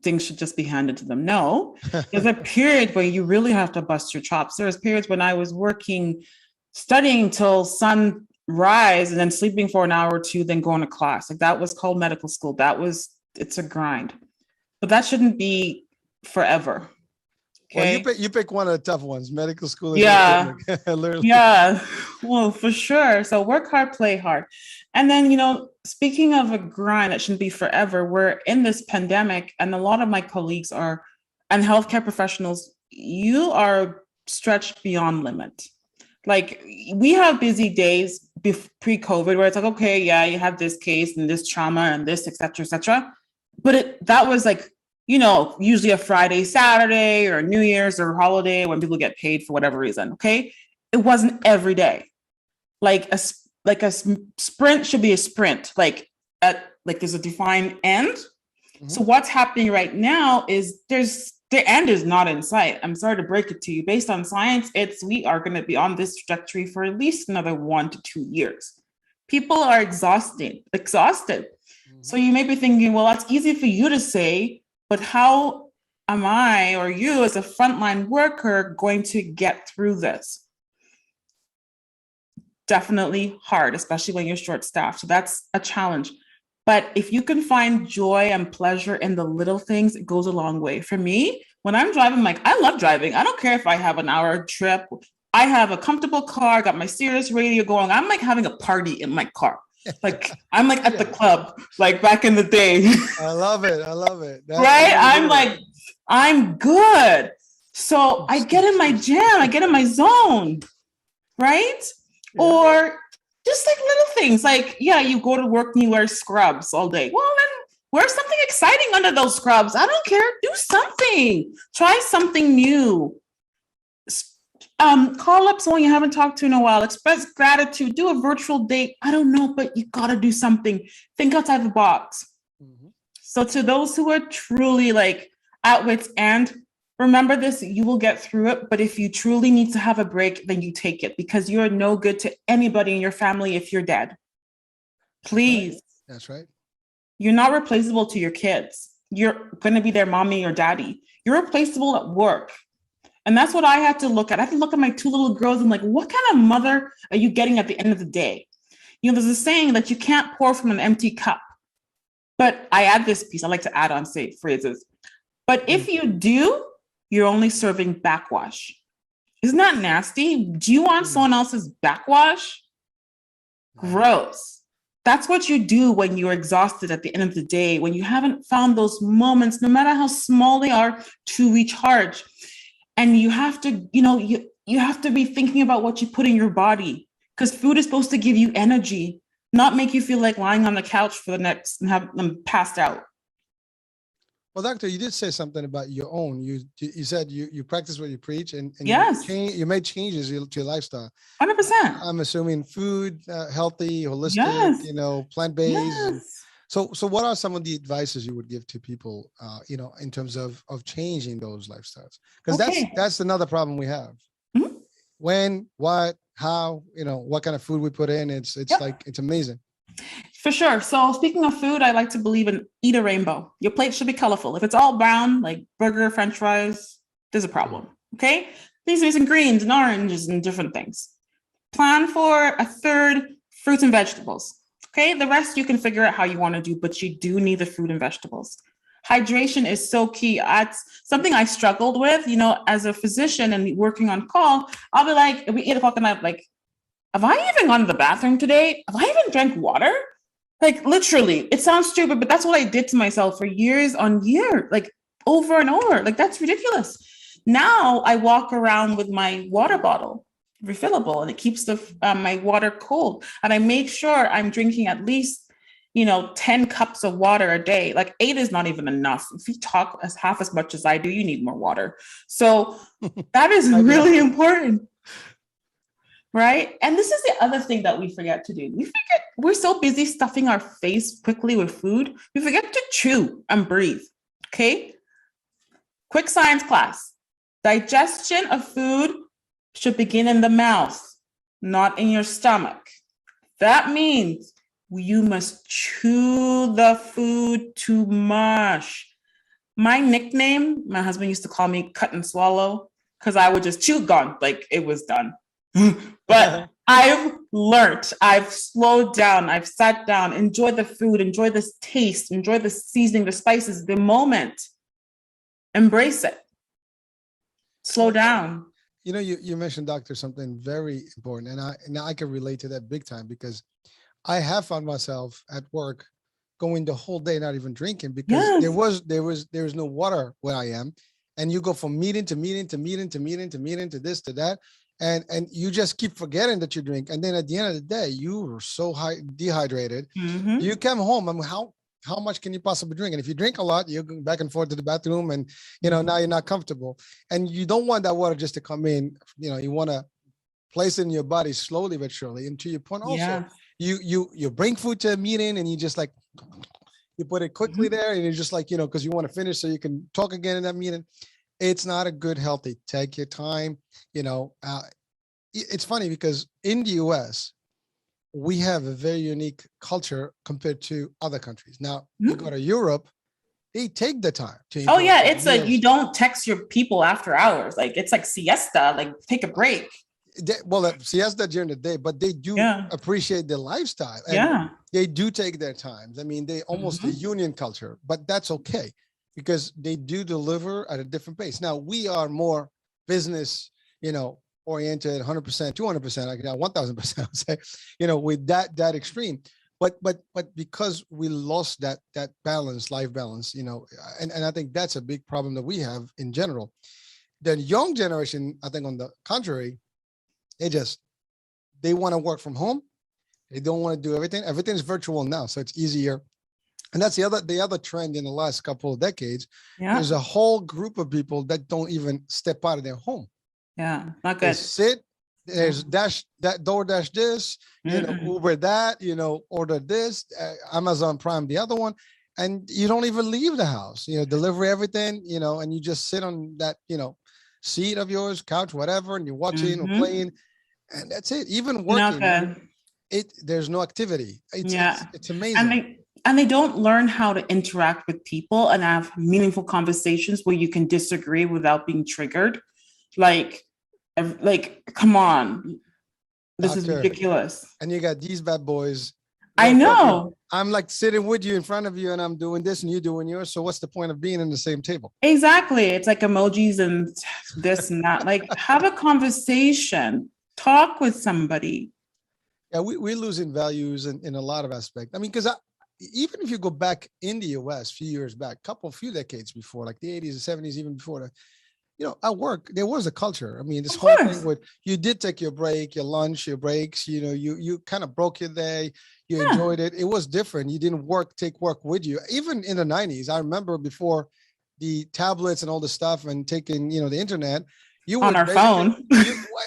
things should just be handed to them. No, there's a period where you really have to bust your chops. There was periods when I was working, studying till sunrise and then sleeping for an hour or two, then going to class. Like that was called medical school. It's a grind, but that shouldn't be forever. Okay. Well, you pick one of the tough ones, medical school. Yeah. Yeah. Well, for sure. So work hard, play hard. And then, speaking of a grind that shouldn't be forever, we're in this pandemic and a lot of my colleagues and healthcare professionals, you are stretched beyond limit. Like we have busy days pre-COVID where it's like, okay, yeah, you have this case and this trauma and this, et cetera, et cetera. But that was like, usually a Friday, Saturday, or New Year's or holiday when people get paid for whatever reason. Okay. It wasn't every day. Like a sprint should be a sprint, there's a defined end. So what's happening right now is the end is not in sight. I'm sorry to break it to you. Based on science, we are going to be on this trajectory for at least another 1 to 2 years. People are exhausted. So you may be thinking, well, that's easy for you to say, but how am I or you as a frontline worker going to get through this? Definitely hard, especially when you're short staffed. So that's a challenge. But if you can find joy and pleasure in the little things, it goes a long way. For me, when I'm driving, like, I love driving. I don't care if I have an hour trip. I have a comfortable car, got my Sirius radio going. I'm like having a party in my car. Like I'm like at the club, like back in the day. I love it. I love it. Right? I'm like, I'm good. So I get in my jam, I get in my zone, right? Yeah. Or just like little things like, yeah, you go to work and you wear scrubs all day. Well, then wear something exciting under those scrubs. I don't care. Do something. Try something new. Call up someone you haven't talked to in a while. Express gratitude. Do a virtual date. I don't know, but you got to do something. Think outside the box. Mm-hmm. So to those who are truly like at wit's end, remember this, you will get through it. But if you truly need to have a break, then you take it because you're no good to anybody in your family if you're dead. Please. That's right. You're not replaceable to your kids. You're going to be their mommy or daddy. You're replaceable at work. And that's what I had to look at. I had to look at my two little girls and like, what kind of mother are you getting at the end of the day? You know, there's a saying that you can't pour from an empty cup. But I add this piece. I like to add on say phrases. But if you do, you're only serving backwash. Isn't that nasty? Do you want someone else's backwash? Gross. That's what you do when you're exhausted at the end of the day, when you haven't found those moments, no matter how small they are, to recharge. And you have to, you know, you have to be thinking about what you put in your body because food is supposed to give you energy, not make you feel like lying on the couch for the next and have them passed out. Well, doctor, you did say something about your own. You said you practice what you preach, and yes, you made changes to your lifestyle. 100%. I'm assuming food, healthy, holistic, yes. You know, plant-based. Yes. So what are some of the advices you would give to people, you know, in terms of changing those lifestyles? Because that's another problem we have. Mm-hmm. When, what, how, you know, what kind of food we put in. It's like, it's amazing. For sure. So speaking of food, I like to believe in eat a rainbow. Your plate should be colorful. If it's all brown, like burger, French fries, there's a problem. Okay. These are some greens and oranges and different things. Plan for a third fruits and vegetables. Okay. The rest you can figure out how you want to do, but you do need the fruit and vegetables. Hydration is so key. That's something I struggled with, you know, as a physician and working on call. I'll be like, it'll be 8 o'clock at night, like, have I even gone to the bathroom today? Have I even drank water? Like literally, it sounds stupid, but that's what I did to myself for years on years, like over and over. Like that's ridiculous. Now I walk around with my water bottle, refillable, and it keeps my water cold. And I make sure I'm drinking at least, you know, 10 cups of water a day. Like 8 is not even enough. If you talk half as much as I do, you need more water. So that is really important. Right? And this is the other thing that we forget to do. We're so busy stuffing our face quickly with food. We forget to chew and breathe. Okay? Quick science class. Digestion of food should begin in the mouth, not in your stomach. That means you must chew the food to mush. My nickname, my husband used to call me cut and swallow because I would just chew gone, like it was done. But I've learned, I've slowed down, I've sat down, enjoy the food, enjoy this taste, enjoy the seasoning, the spices, the moment. Embrace it. Slow down. You know, you mentioned, doctor, something very important, and I can relate to that big time because I have found myself at work going the whole day not even drinking because there was no water where I am, and you go from meeting to meeting to meeting to meeting to meeting to this to that. And you just keep forgetting that you drink. And then at the end of the day, you were so dehydrated. Mm-hmm. You come home. I mean, how much can you possibly drink? And if you drink a lot, you're going back and forth to the bathroom and, you know, now you're not comfortable. And you don't want that water just to come in. You know, you want to place it in your body slowly but surely. And to your point also, you bring food to a meeting and you just like, you put it quickly there and you're just like, you know, because you want to finish so you can talk again in that meeting. It's not a good healthy. Take your time. You know, it's funny because in the US, we have a very unique culture compared to other countries. Now, you go to Europe, they take the time to Oh enjoy yeah, their it's like you meals. don't text your people after hours. Like it's like siesta, like take a break. Well, siesta during the day, but they do Yeah. appreciate their lifestyle, and Yeah. they do take their times. I mean, they almost a Mhm. union culture, but that's okay because they do deliver at a different pace. Now we are more business, oriented, 100%, 200%, like 1,000%, I'll say, with that extreme. But because we lost that balance, life balance, and I think that's a big problem that we have in general. The young generation, I think, on the contrary, they want to work from home. They don't want to do everything. Everything's virtual now, so it's easier. And that's the other trend in the last couple of decades. Yeah. There's a whole group of people that don't even step out of their home. Yeah. Not They good. sit. There's DoorDash this, Uber that, order this, Amazon Prime the other one, and you don't even leave the house. Deliver everything, and you just sit on that, seat of yours, couch, whatever, and you're watching or playing, and that's it. Even Not working, good. there's no activity. Yeah. It's amazing. And they don't learn how to interact with people and have meaningful conversations where you can disagree without being triggered. Like, come on. This is Doctor, ridiculous. and you got these bad boys. I know. I'm like sitting with you in front of you and I'm doing this and you doing yours. So what's the point of being in the same table? Exactly. It's like emojis and this and that. Like, have a conversation, talk with somebody. Yeah, we're losing values in a lot of aspects. I mean, because even if you go back in the US a few years back, few decades before, like the 80s and 70s, even before that, at work, there was a culture. I mean, this whole thing with you did take your break, your lunch, your breaks, you kind of broke your day, you enjoyed it. It was different. You didn't take work with you. Even in the 90s, I remember before the tablets and all the stuff and taking, the internet, you on would our phone.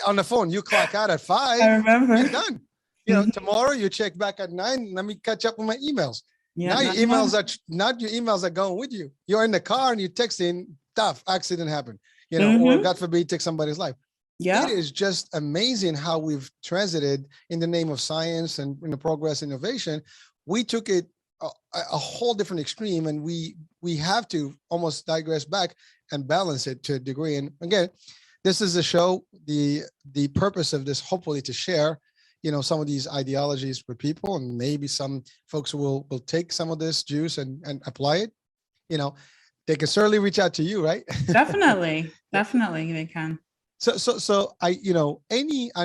On the phone, you clock out at 5. I remember. You're done. Tomorrow you check back at 9. Let me catch up with my emails. Yeah, now your emails are going with you. You're in the car and you're texting, stuff, accident happened. Or God forbid, take somebody's life. Yeah. It is just amazing how we've transited in the name of science and in the progress innovation. We took it a whole different extreme, and we have to almost digress back and balance it to a degree. And again, this is a show. The purpose of this, hopefully, to share, some of these ideologies with people, and maybe some folks will take some of this juice and apply it. They can certainly reach out to you, right? Definitely they can. So I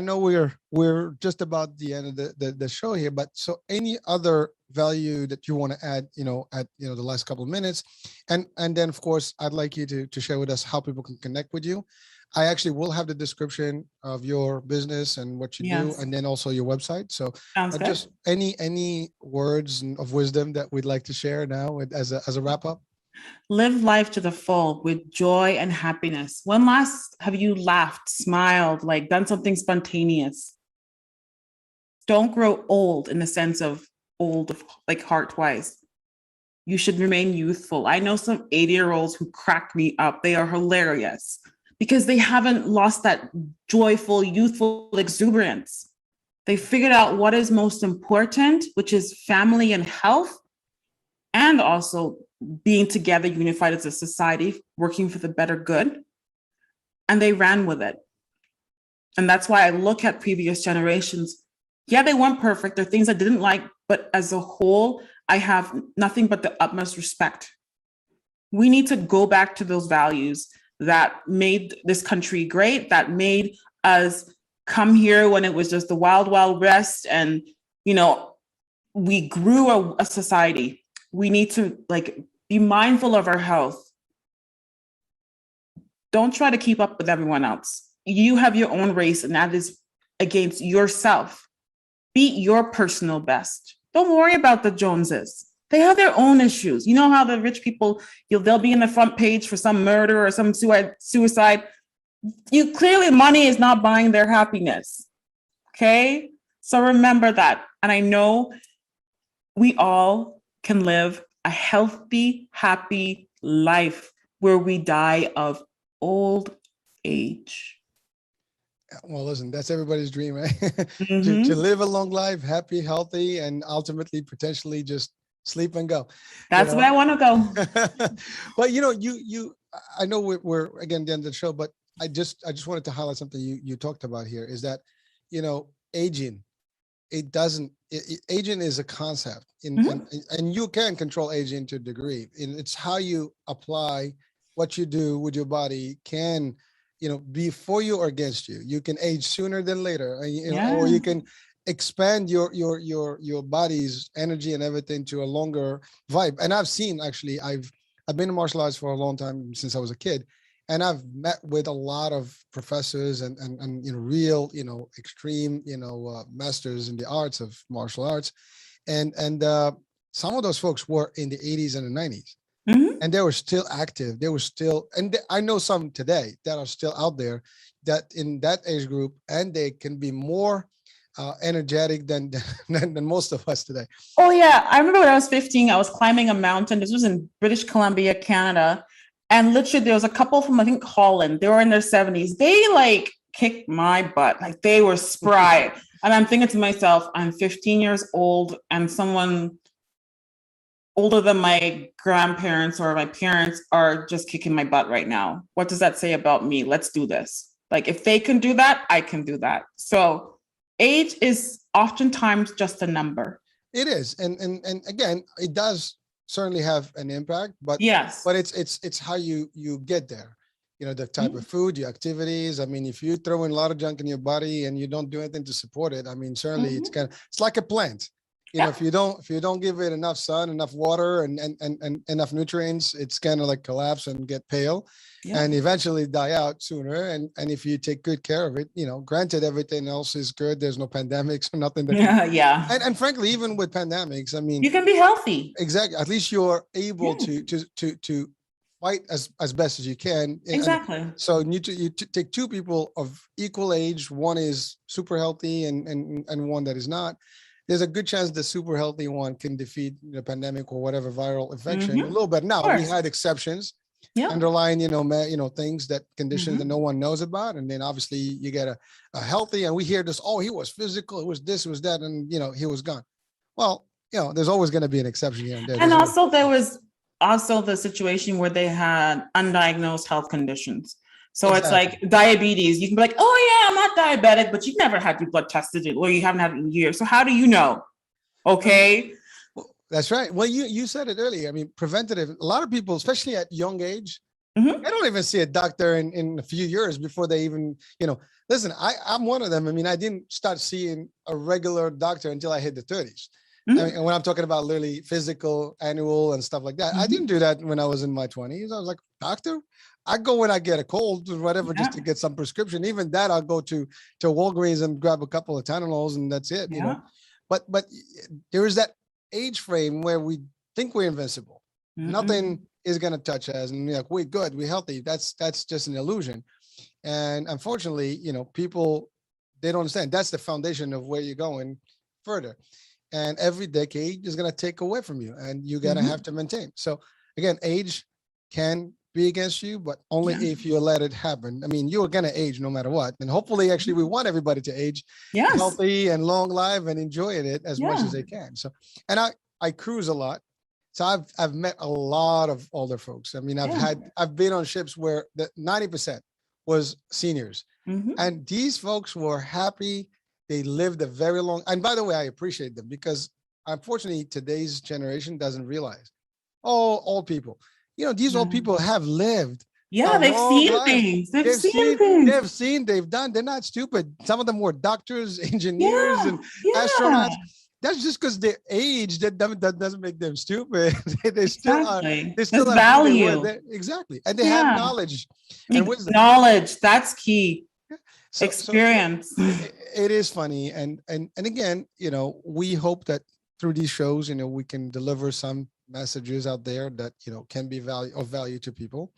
know we're just about the end of the show here, but so any other value that you want to add, at the last couple of minutes, and then of course I'd like you to share with us how people can connect with you. I actually will have the description of your business and what you do, and then also your website. So just any words of wisdom that we'd like to share now as a wrap up. Live life to the full with joy and happiness. When last have you laughed, smiled, like done something spontaneous? Don't grow old in the sense of old, like heart-wise. You should remain youthful. I know some 80-year-olds who crack me up. They are hilarious because they haven't lost that joyful, youthful exuberance. They figured out what is most important, which is family and health, and also being together, unified as a society, working for the better good. And they ran with it. And that's why I look at previous generations. Yeah, they weren't perfect. There are things I didn't like, but as a whole, I have nothing but the utmost respect. We need to go back to those values that made this country great, that made us come here when it was just the wild, wild west. And, we grew a society. We need to be mindful of our health. Don't try to keep up with everyone else. You have your own race, and that is against yourself. Beat your personal best. Don't worry about the Joneses. They have their own issues. You know how the rich people, they'll be in the front page for some murder or some suicide. Clearly money is not buying their happiness. Okay? So remember that. And I know we all can live a healthy, happy life where we die of old age. Well, listen, that's everybody's dream, right? To Hmm. live a long life, happy, healthy, and ultimately potentially just sleep and go, you That's where know. I want to go. But I know we're again at the end of the show, but I just wanted to highlight something you talked about here is that, aging, it doesn't, aging is a concept Hmm. and you can control aging to a degree. And it's how you apply what you do with your body can, be for you or against you. You can age sooner than later, or Yeah. you can expand your body's energy and everything to a longer vibe. And I've seen, actually, I've been in martial arts for a long time, since I was a kid, and I've met with a lot of professors and real, extreme, masters in the arts of martial arts, and some of those folks were in the 80s and the 90s, Hmm. and they were still active. They were still, and I know some today that are still out there, that in that age group, and they can be more energetic than, than most of us today. Oh yeah, I remember when I was 15, I was climbing a mountain. This was in British Columbia, Canada, and literally there was a couple from I think Holland. They were in their 70s. They like kicked my butt. Like they were spry. And I'm thinking to myself, I'm 15 years old and someone older than my grandparents or my parents are just kicking my butt right now. What does that say about me? Let's do this. Like if they can do that, I can do that. So age is oftentimes just a number. It is, and again, it does certainly have an impact, but Yes. it's how you get there. The type Mhm. of food, your activities. I mean, if you throw in a lot of junk in your body and you don't do anything to support it, I mean, certainly Mhm. it's like a plant. Yeah. If you don't give it enough sun, enough water, and enough nutrients, it's kind of like collapse and get pale, Yeah. and eventually die out sooner. And if you take good care of it, granted everything else is good. There's no pandemics or nothing that can. Yeah. Yeah. And frankly, even with pandemics, I mean, You can be healthy. exactly. At least you're able Yeah. to fight as best as you can. And Exactly. so take two people of equal age. One is super healthy, and one that is not. There's a good chance the super healthy one can defeat the pandemic or whatever viral infection a Hmm. little bit. Of Now we course. had exceptions, Yeah. underlying, things, that conditions that Hmm. no one knows about, and then obviously you get a healthy, and we hear this, oh, he was physical, it was this, it was that, and he was gone. Well, there's always going to be an exception here and there. And There's always, also there was also the situation where they had undiagnosed health conditions. So it's exactly. like diabetes. You can be like, oh yeah, I'm not diabetic, but you've never had your blood tested or you haven't had it in years. So how do you know? Okay. Well, that's right. Well, you said it earlier. I mean, preventative. A lot of people, especially at young age, Hmm. they don't even see a doctor in a few years before they even, listen, I'm one of them. I mean, I didn't start seeing a regular doctor until I hit the 30s. I mean, Hmm. and when I'm talking about literally physical, annual, and stuff like that, I didn't Hmm. do that when I was in my 20s. I was like, doctor, I go when I get a cold or whatever, just Yeah. to get some prescription. Even that, I'll go to Walgreens and grab a couple of Tylenols, and that's it. Yeah. But there is that age frame where we think we're invincible. Nothing Mm-mm. is going to touch us, and we're like, we're good, we're healthy. That's just an illusion. And unfortunately, people, they don't understand that's the foundation of where you're going further. And every decade is going to take away from you, and you got to have Hmm. to maintain. So again, age can be against you, but only Yeah. if you let it happen. I mean, you're going to age no matter what. And hopefully, actually, we want everybody to age Yes. healthy and long life and enjoying it as much as Yeah. they can. So, and I cruise a lot. So I've met a lot of older folks. I mean, Yeah. I've been on ships where the 90% was seniors, Hmm. and these folks were happy. They lived a very long. And by the way, I appreciate them, because unfortunately today's generation doesn't realize. Oh, old people. These old Yeah. people have lived a Yeah. They've long seen life. things. They've They've seen seen, things. they've seen, they've done. They're not stupid. Some of them were doctors, engineers, Yeah. and Yeah. astronauts. That's just because their age, that doesn't make them stupid. They still are. Exactly. They There's still are who they were. value. Exactly, and they have Yeah. knowledge and wisdom. Knowledge. That's key. So Experience. it is funny, and again, we hope that through these shows, we can deliver some messages out there that can be value to people,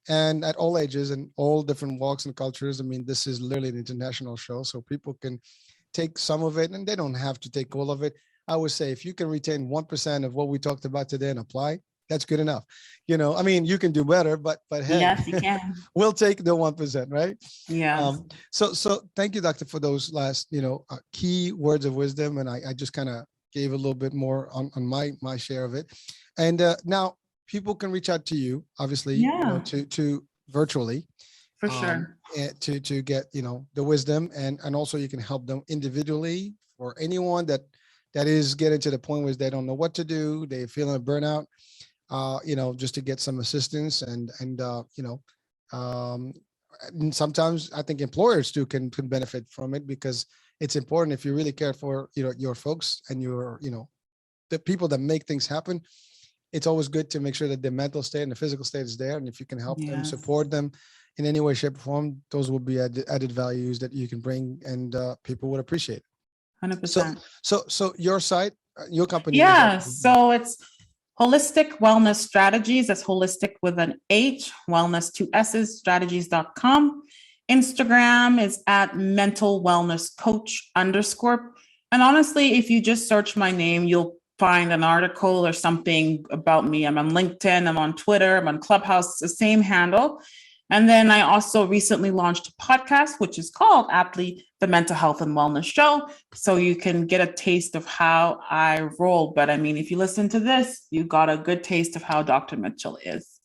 and at all ages and all different walks and cultures. I mean, this is literally an international show, so people can take some of it, and they don't have to take all of it. I would say if you can retain 1% of what we talked about today and apply, That's good enough. I mean, you can do better, but hey, Yes, you can. we'll take the 1%, right? Yes. So thank you, doctor, for those last, key words of wisdom. And I just kind of gave a little bit more on my share of it. And now people can reach out to you, obviously, Yeah. to virtually, For sure. to get, the wisdom, and also you can help them individually, for anyone that is getting to the point where they don't know what to do, they feeling a burnout, just to get some assistance, and and sometimes I think employers too can benefit from it, because it's important, if you really care for, your folks and your, the people that make things happen. It's always good to make sure that the mental state and the physical state is there. And if you can help them, Yes. support them in any way, shape, or form, those will be added values that you can bring, and people would appreciate it. 100%. So your site, your company. Yeah. So it's Holistic Wellness Strategies. That's holistic with an H, wellness, 2 S's, strategies.com. Instagram is at mental wellness coach _. And honestly, if you just search my name, you'll find an article or something about me. I'm on LinkedIn, I'm on Twitter, I'm on Clubhouse, the same handle. And then I also recently launched a podcast, which is called aptly The Mental Health and Wellness Show. So you can get a taste of how I roll. But I mean, if you listen to this, you got a good taste of how Dr. Mitchell is.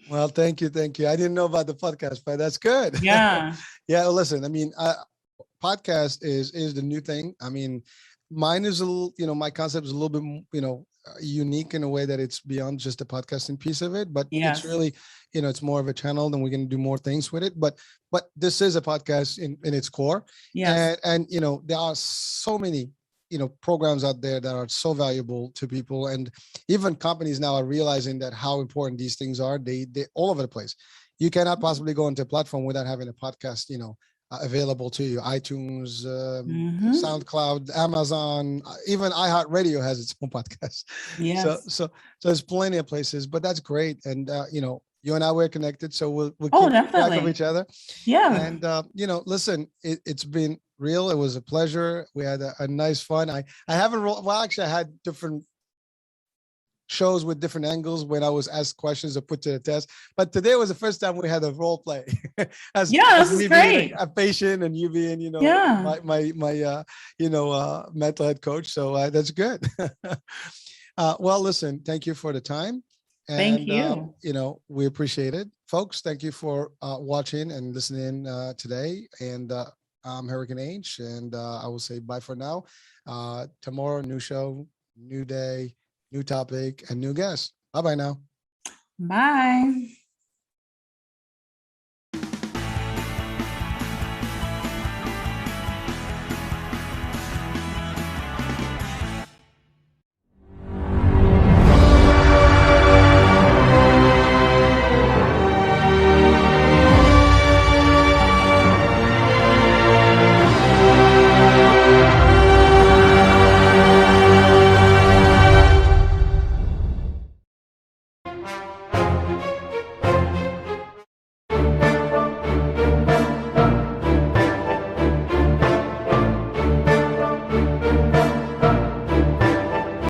Well, thank you. I didn't know about the podcast, but that's good. Yeah. Yeah. Well, listen, I mean, podcast is the new thing. I mean, mine is a little, my concept is a little bit, unique in a way that it's beyond just the podcasting piece of it, but Yes. it's really, it's more of a channel, and we're going to do more things with it. But this is a podcast in its core. Yes. And there are so many, programs out there that are so valuable to people, and even companies now are realizing that how important these things are. They all over the place. You cannot possibly go into a platform without having a podcast, available to you. iTunes, SoundCloud, Amazon, even iHeartRadio has its own podcast. Yes. So there's plenty of places, but that's great. And you and I were connected, so we'll keep track of each other. Yeah. And listen, it's been real. It was a pleasure. We had a nice fun. I haven't actually I had different shows with different angles when I was asked questions or put to the test. But today was the first time we had a role play. as me being a patient and you being, my mental health coach. So that's good. Well, listen, thank you for the time. And, thank you. We appreciate it. Folks, thank you for watching and listening today. And I'm Hurricane H, and I will say bye for now. Tomorrow, new show, new day, new topic, and new guest. Bye-bye now. Bye.